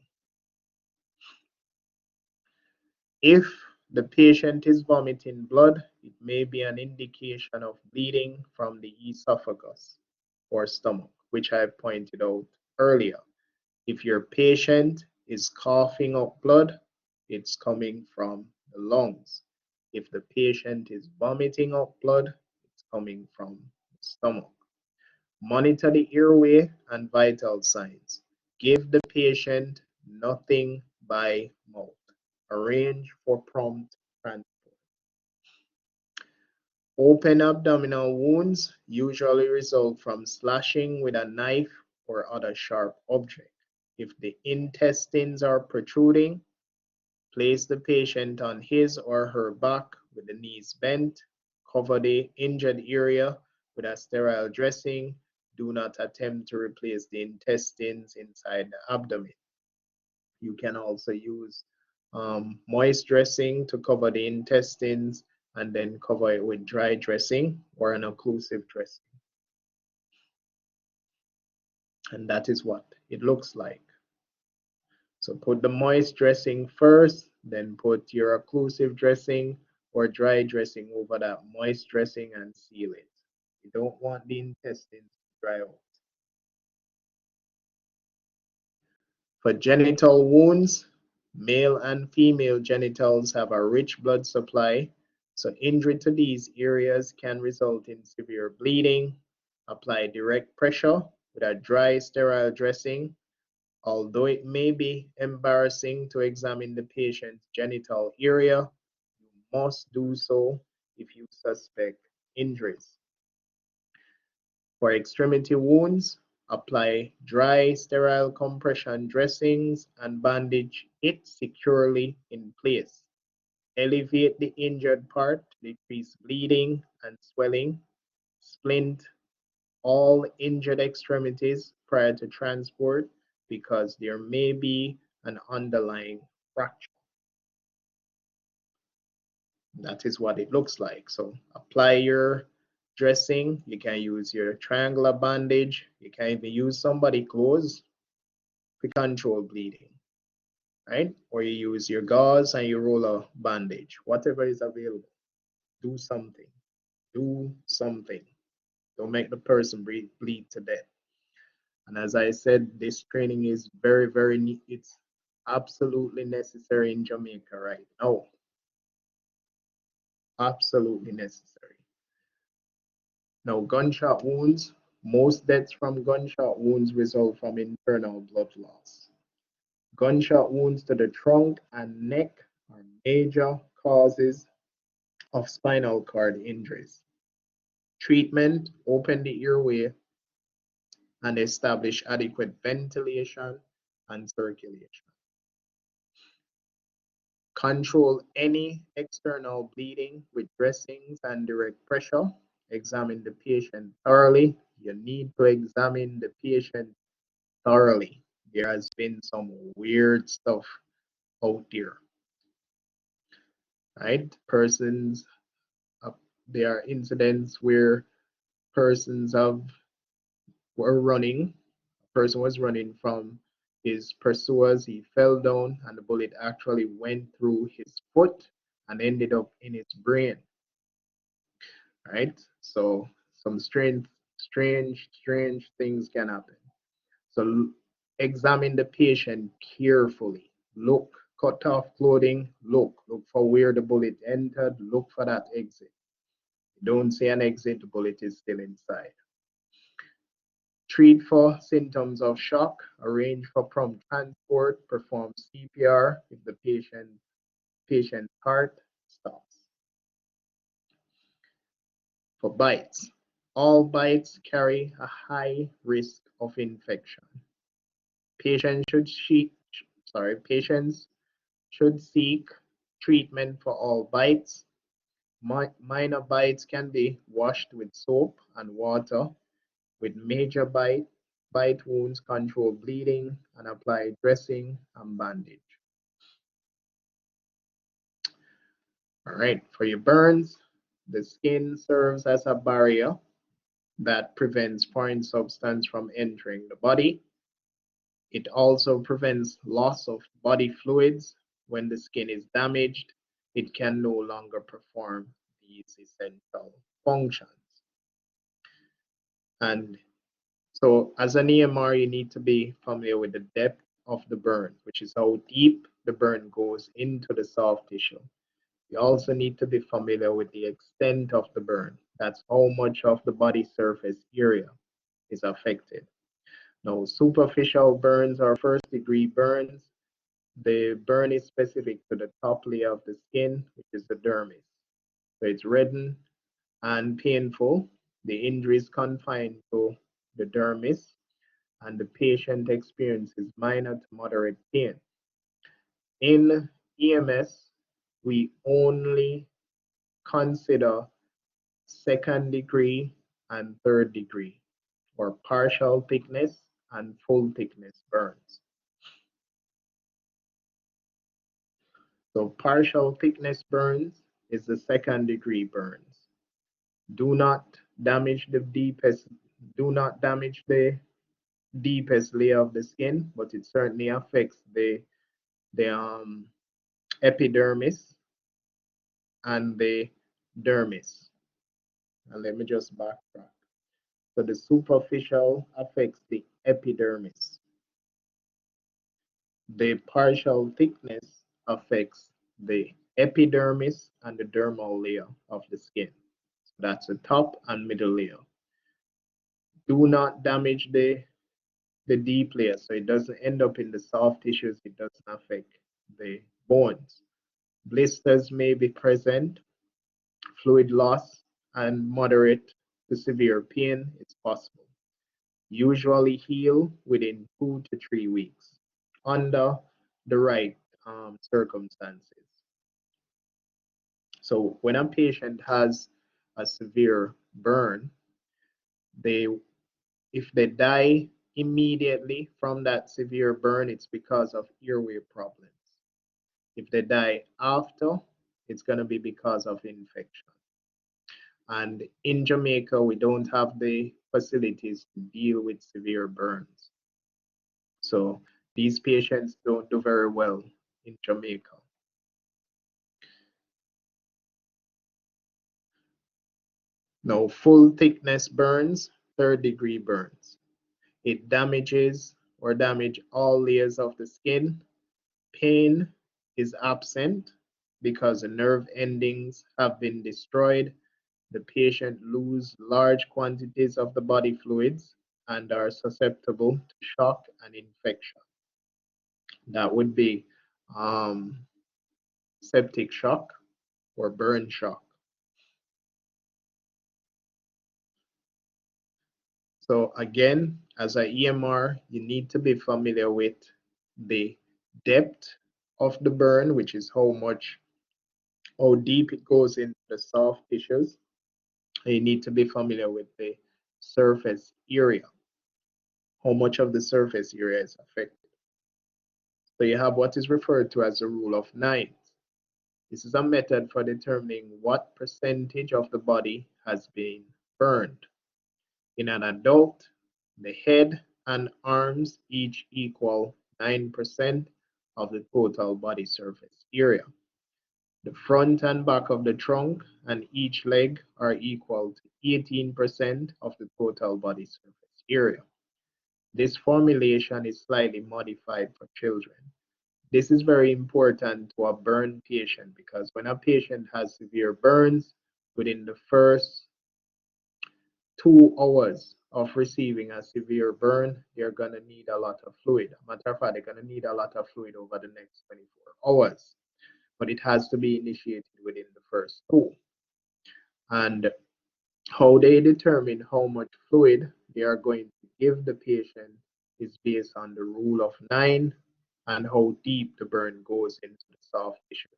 If the patient is vomiting blood, it may be an indication of bleeding from the esophagus or stomach, which I pointed out earlier. If your patient is coughing up blood, it's coming from the lungs. If the patient is vomiting up blood, it's coming from the stomach. Monitor the airway and vital signs. Give the patient nothing by mouth. Arrange for prompt transport. Open abdominal wounds usually result from slashing with a knife or other sharp object. If the intestines are protruding, place the patient on his or her back with the knees bent. Cover the injured area with a sterile dressing. Do not attempt to replace the intestines inside the abdomen. You can also use moist dressing to cover the intestines and then cover it with dry dressing or an occlusive dressing. And that is what it looks like. So put the moist dressing first, then put your occlusive dressing or dry dressing over that moist dressing and seal it. You don't want the intestines to dry out. For genital wounds, male and female genitals have a rich blood supply, so injury to these areas can result in severe bleeding. Apply direct pressure with a dry, sterile dressing. Although it may be embarrassing to examine the patient's genital area, you must do so if you suspect injuries. For extremity wounds, apply dry, sterile compression dressings and bandage it securely in place. Elevate the injured part to decrease bleeding and swelling. Splint all injured extremities prior to transport because there may be an underlying fracture. That is what it looks like. So apply your dressing. You can use your triangular bandage. You can even use somebody's clothes to control bleeding, right? Or you use your gauze and you roll a bandage, whatever is available. Do something. Do something. Don't make the person bleed to death. And as I said, this training is very, very neat. It's absolutely necessary in Jamaica right now. Absolutely necessary. Now, gunshot wounds. Most deaths from gunshot wounds result from internal blood loss. Gunshot wounds to the trunk and neck are major causes of spinal cord injuries. Treatment: open the airway and establish adequate ventilation and circulation. Control any external bleeding with dressings and direct pressure. Examine the patient thoroughly. You need to examine the patient thoroughly. There has been some weird stuff out there, right? There are incidents where persons were running. A person was running from his pursuers. He fell down, and the bullet actually went through his foot and ended up in his brain. Right? So some strange things can happen. So examine the patient carefully. Look, cut off clothing. Look for where the bullet entered. Look for that exit. Don't see an exit, the bullet is still inside. Treat for symptoms of shock. Arrange for prompt transport. Perform CPR if the patient's heart stops. For bites, all bites carry a high risk of infection. Patients should seek treatment for all bites. Minor bites can be washed with soap and water. With major bite wounds, control bleeding and apply dressing and bandage. All right, for your burns, the skin serves as a barrier that prevents foreign substance from entering the body. It also prevents loss of body fluids. When the skin is damaged, it can no longer perform these essential functions. And so as an EMR, you need to be familiar with the depth of the burn, which is how deep the burn goes into the soft tissue. You also need to be familiar with the extent of the burn. That's how much of the body surface area is affected. Now, superficial burns or first-degree burns, the burn is specific to the top layer of the skin, which is the dermis. So it's reddened and painful. The injury is confined to the dermis, and the patient experiences minor to moderate pain. In EMS, we only consider second degree and third degree, or partial thickness and full thickness burns. So partial thickness burns is the second degree burns. Do not damage the deepest layer of the skin, but it certainly affects the epidermis and the dermis. And let me just backtrack. So the superficial affects the epidermis. The partial thickness affects the epidermis and the dermal layer of the skin. So that's the top and middle layer. Do not damage the deep layer, so it doesn't end up in the soft tissues. It doesn't affect the bones. Blisters may be present. Fluid loss and moderate to severe pain is possible. Usually heal within 2 to 3 weeks under the right circumstances. So when a patient has a severe burn, if they die immediately from that severe burn, it's because of airway problems. If they die after, it's going to be because of infection. And in Jamaica, we don't have the facilities to deal with severe burns. So these patients don't do very well in Jamaica. Now, full thickness burns, 3rd-degree burns. It damages or damage all layers of the skin. Pain is absent because the nerve endings have been destroyed. The patient loses large quantities of the body fluids and are susceptible to shock and infection. That would be septic shock or burn shock. So again, as an EMR, you need to be familiar with the depth of the burn, which is how deep it goes into the soft tissues. And you need to be familiar with the surface area, how much of the surface area is affected. So you have what is referred to as the rule of nines. This is a method for determining what percentage of the body has been burned. In an adult, the head and arms each equal 9% of the total body surface area. The front and back of the trunk and each leg are equal to 18% of the total body surface area. This formulation is slightly modified for children. This is very important to a burn patient because when a patient has severe burns, within the first 2 hours of receiving a severe burn, they're going to need a lot of fluid. As a matter of fact, they're going to need a lot of fluid over the next 24 hours. But it has to be initiated within the first 2. And how they determine how much fluid they are going to give the patient is based on the rule of 9 and how deep the burn goes into the soft tissues.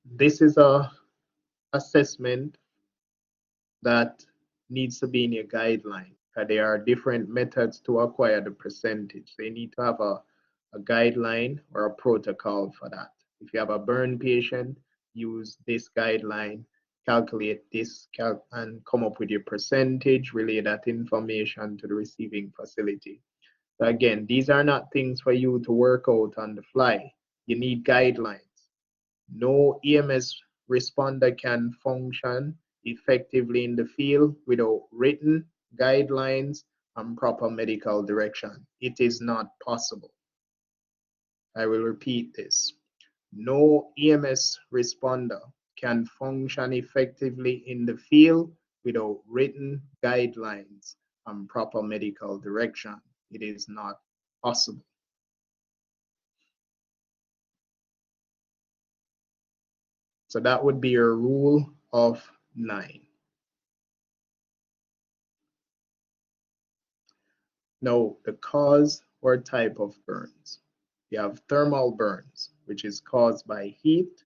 This is a assessment that needs to be in your guideline. There are different methods to acquire the percentage. So you need to have a guideline or a protocol for that. If you have a burn patient, use this guideline, calculate this, and come up with your percentage, relay that information to the receiving facility. So again, these are not things for you to work out on the fly. You need guidelines. No EMS responder can function effectively in the field without written guidelines and proper medical direction. It is not possible. I will repeat this. No EMS responder can function effectively in the field without written guidelines and proper medical direction. It is not possible. So that would be your rule of 9. Now, the cause or type of burns. You have thermal burns, which is caused by heat.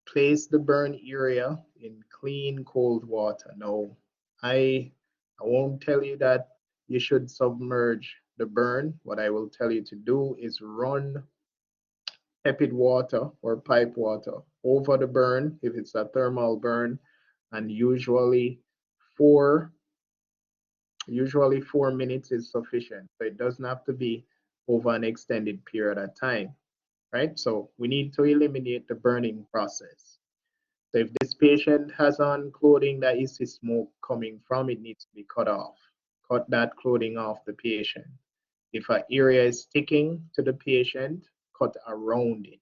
Place the burn area in clean, cold water. Now, I won't tell you that you should submerge the burn. What I will tell you to do is run tepid water or pipe water over the burn if it's a thermal burn, and usually 4 minutes is sufficient. So it doesn't have to be over an extended period of time, right? So we need to eliminate the burning process. So if this patient has on clothing that you see smoke coming from, it needs to be cut off. Cut that clothing off the patient. If an area is sticking to the patient, cut around it.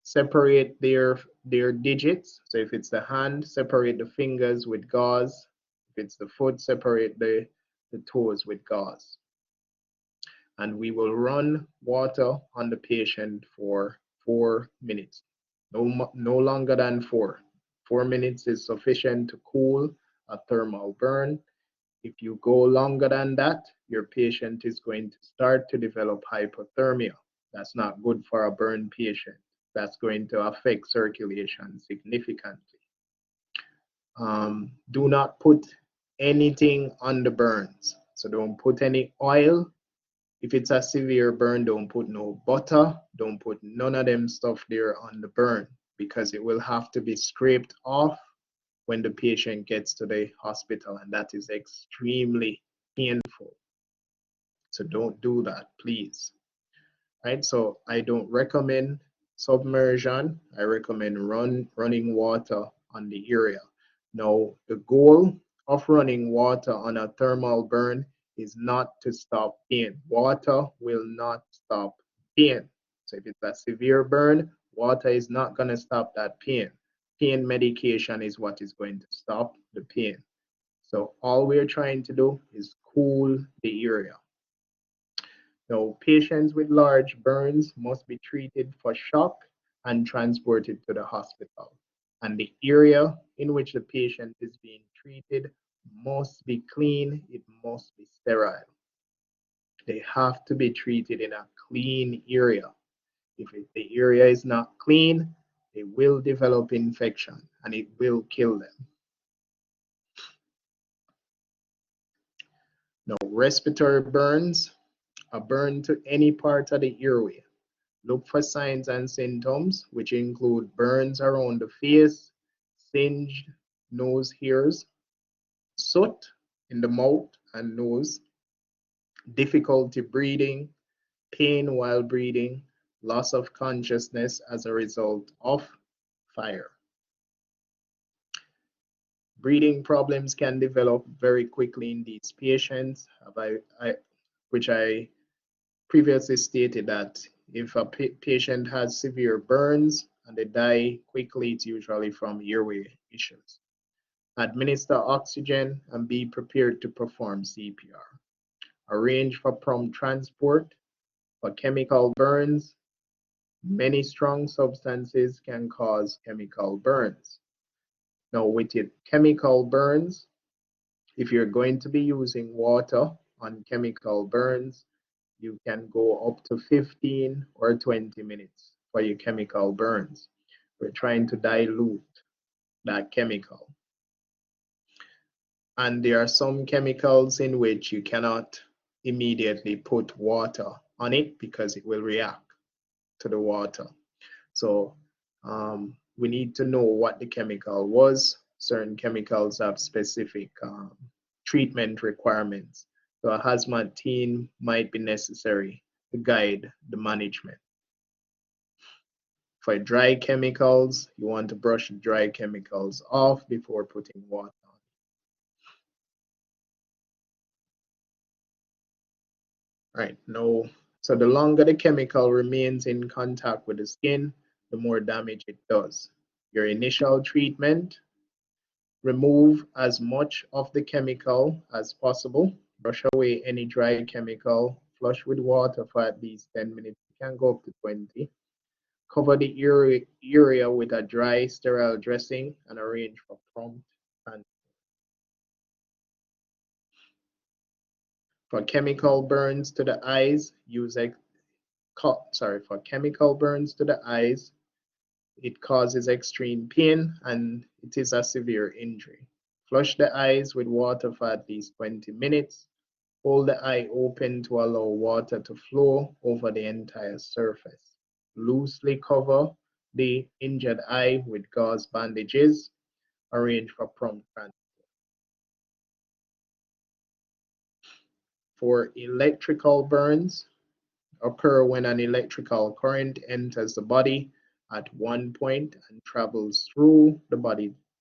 Separate their digits. So if it's the hand, separate the fingers with gauze. If it's the foot, separate the toes with gauze. And we will run water on the patient for 4 minutes. No longer than 4. 4 minutes is sufficient to cool a thermal burn. If you go longer than that, your patient is going to start to develop hypothermia. That's not good for a burn patient. That's going to affect circulation significantly. Do not put anything on the burns. So don't put any oil, If it's a severe burn, don't put no butter, don't put none of them stuff there on the burn, because it will have to be scraped off when the patient gets to the hospital, and that is extremely painful. So don't do that, please. Right, so I don't recommend submersion. I recommend running water on the area. Now, the goal of running water on a thermal burn is not to stop pain. Water will not stop pain. So if it's a severe burn, water is not going to stop that pain. Pain medication is what is going to stop the pain. So all we're trying to do is cool the area. Now, patients with large burns must be treated for shock and transported to the hospital. And the area in which the patient is being treated must be clean, it must be sterile. They have to be treated in a clean area. If the area is not clean, they will develop infection and it will kill them. Now, respiratory burns, a burn to any part of the airway. Look for signs and symptoms, which include burns around the face, singed nose hairs, soot in the mouth and nose, difficulty breathing, pain while breathing, loss of consciousness as a result of fire. Breathing problems can develop very quickly in these patients, which I previously stated that if a patient has severe burns and they die quickly, it's usually from airway issues. Administer oxygen and be prepared to perform CPR. Arrange for prompt transport. For chemical burns, many strong substances can cause chemical burns. Now, with it, chemical burns, if you're going to be using water on chemical burns, you can go up to 15 or 20 minutes for your chemical burns. We're trying to dilute that chemical. And there are some chemicals in which you cannot immediately put water on it because it will react to the water. So we need to know what the chemical was. Certain chemicals have specific treatment requirements. So a hazmat team might be necessary to guide the management. For dry chemicals, you want to brush dry chemicals off before putting water on. Right, now, so the longer the chemical remains in contact with the skin, the more damage it does. Your initial treatment, remove as much of the chemical as possible. Brush away any dry chemical. Flush with water for at least 10 minutes. You can go up to 20. Cover the area with a dry, sterile dressing and arrange for prompt transport. For chemical burns to the eyes, for chemical burns to the eyes, it causes extreme pain and it is a severe injury. Flush the eyes with water for at least 20 minutes. Hold the eye open to allow water to flow over the entire surface. Loosely cover the injured eye with gauze bandages. Arrange for prompt transport. For electrical burns, occur when an electrical current enters the body at one point and travels through the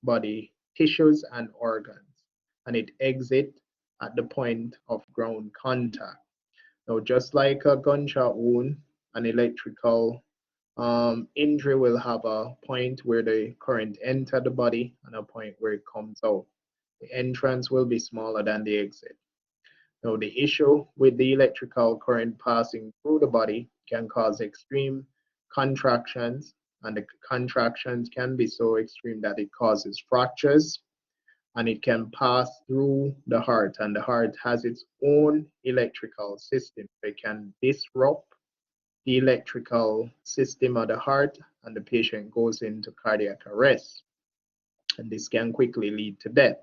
body tissues and organs, and it exits at the point of ground contact. Now, just like a gunshot wound, an electrical injury will have a point where the current enters the body and a point where it comes out. The entrance will be smaller than the exit. Now, the issue with the electrical current passing through the body can cause extreme contractions, and the contractions can be so extreme that it causes fractures, and it can pass through the heart, and the heart has its own electrical system. It can disrupt the electrical system of the heart, and the patient goes into cardiac arrest, and this can quickly lead to death.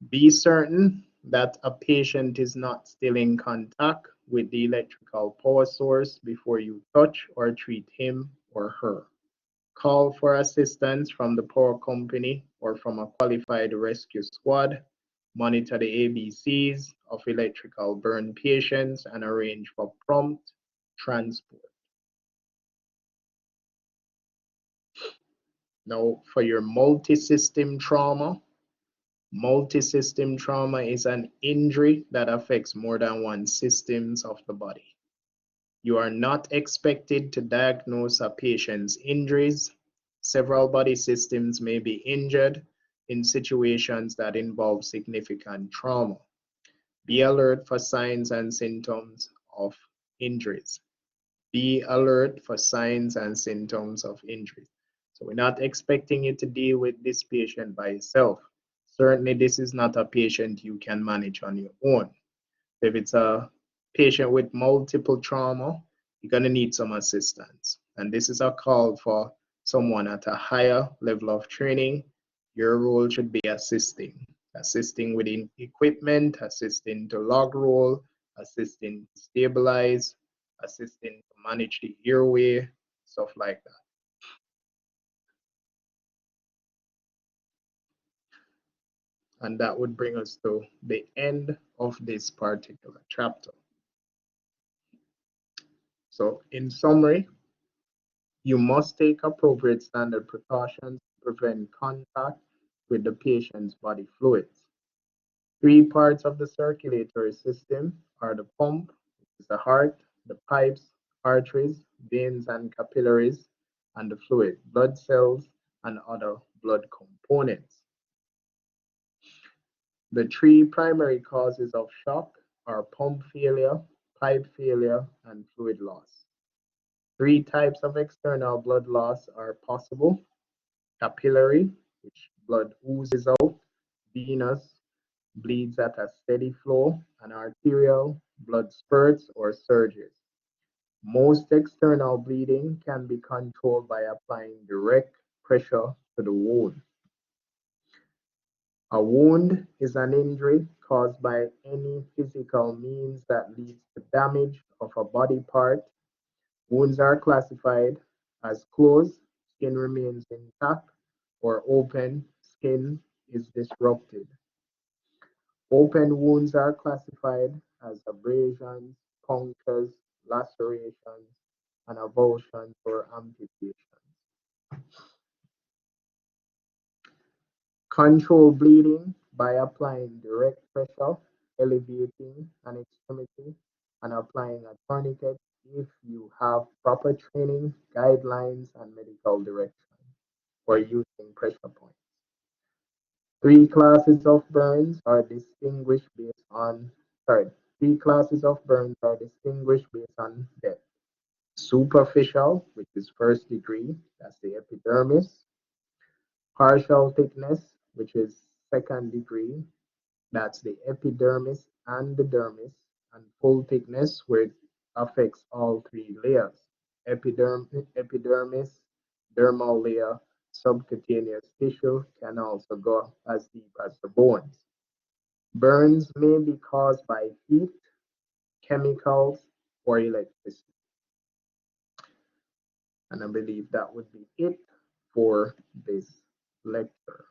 Be certain that a patient is not still in contact with the electrical power source before you touch or treat him or her. Call for assistance from the power company or from a qualified rescue squad. Monitor the ABCs of electrical burn patients and arrange for prompt transport. Now, for your multi-system trauma is an injury that affects more than one systems of the body. You are not expected to diagnose a patient's injuries. Several body systems may be injured in situations that involve significant trauma. Be alert for signs and symptoms of injuries. Be alert for signs and symptoms of injuries. So we're not expecting you to deal with this patient by yourself. Certainly, this is not a patient you can manage on your own. If it's a patient with multiple trauma, you're going to need some assistance. And this is a call for someone at a higher level of training. Your role should be assisting with equipment, assisting to log roll, assisting to stabilize, assisting to manage the airway, stuff like that. And that would bring us to the end of this particular chapter. So in summary, you must take appropriate standard precautions to prevent contact with the patient's body fluids. Three parts of the circulatory system are the pump, which is the heart, the pipes, arteries, veins, and capillaries, and the fluid, blood cells, and other blood components. The three primary causes of shock are pump failure, pipe failure, and fluid loss. Three types of external blood loss are possible: capillary, which blood oozes out; venous, bleeds at a steady flow; and arterial, blood spurts or surges. Most external bleeding can be controlled by applying direct pressure to the wound. A wound is an injury caused by any physical means that leads to damage of a body part. Wounds are classified as closed, skin remains intact, or open, skin is disrupted. Open wounds are classified as abrasions, punctures, lacerations, and avulsions or amputations. Control bleeding by applying direct pressure, elevating an extremity, and applying a tourniquet if you have proper training, guidelines, and medical direction for using pressure points. Three classes of burns are distinguished based on depth. Superficial, which is first degree, that's the epidermis. Partial thickness, which is second degree, that's the epidermis and the dermis. And full thickness, where it affects all three layers: epidermis, dermal layer, subcutaneous tissue, can also go as deep as the bones. Burns may be caused by heat, chemicals, or electricity. And I believe that would be it for this lecture.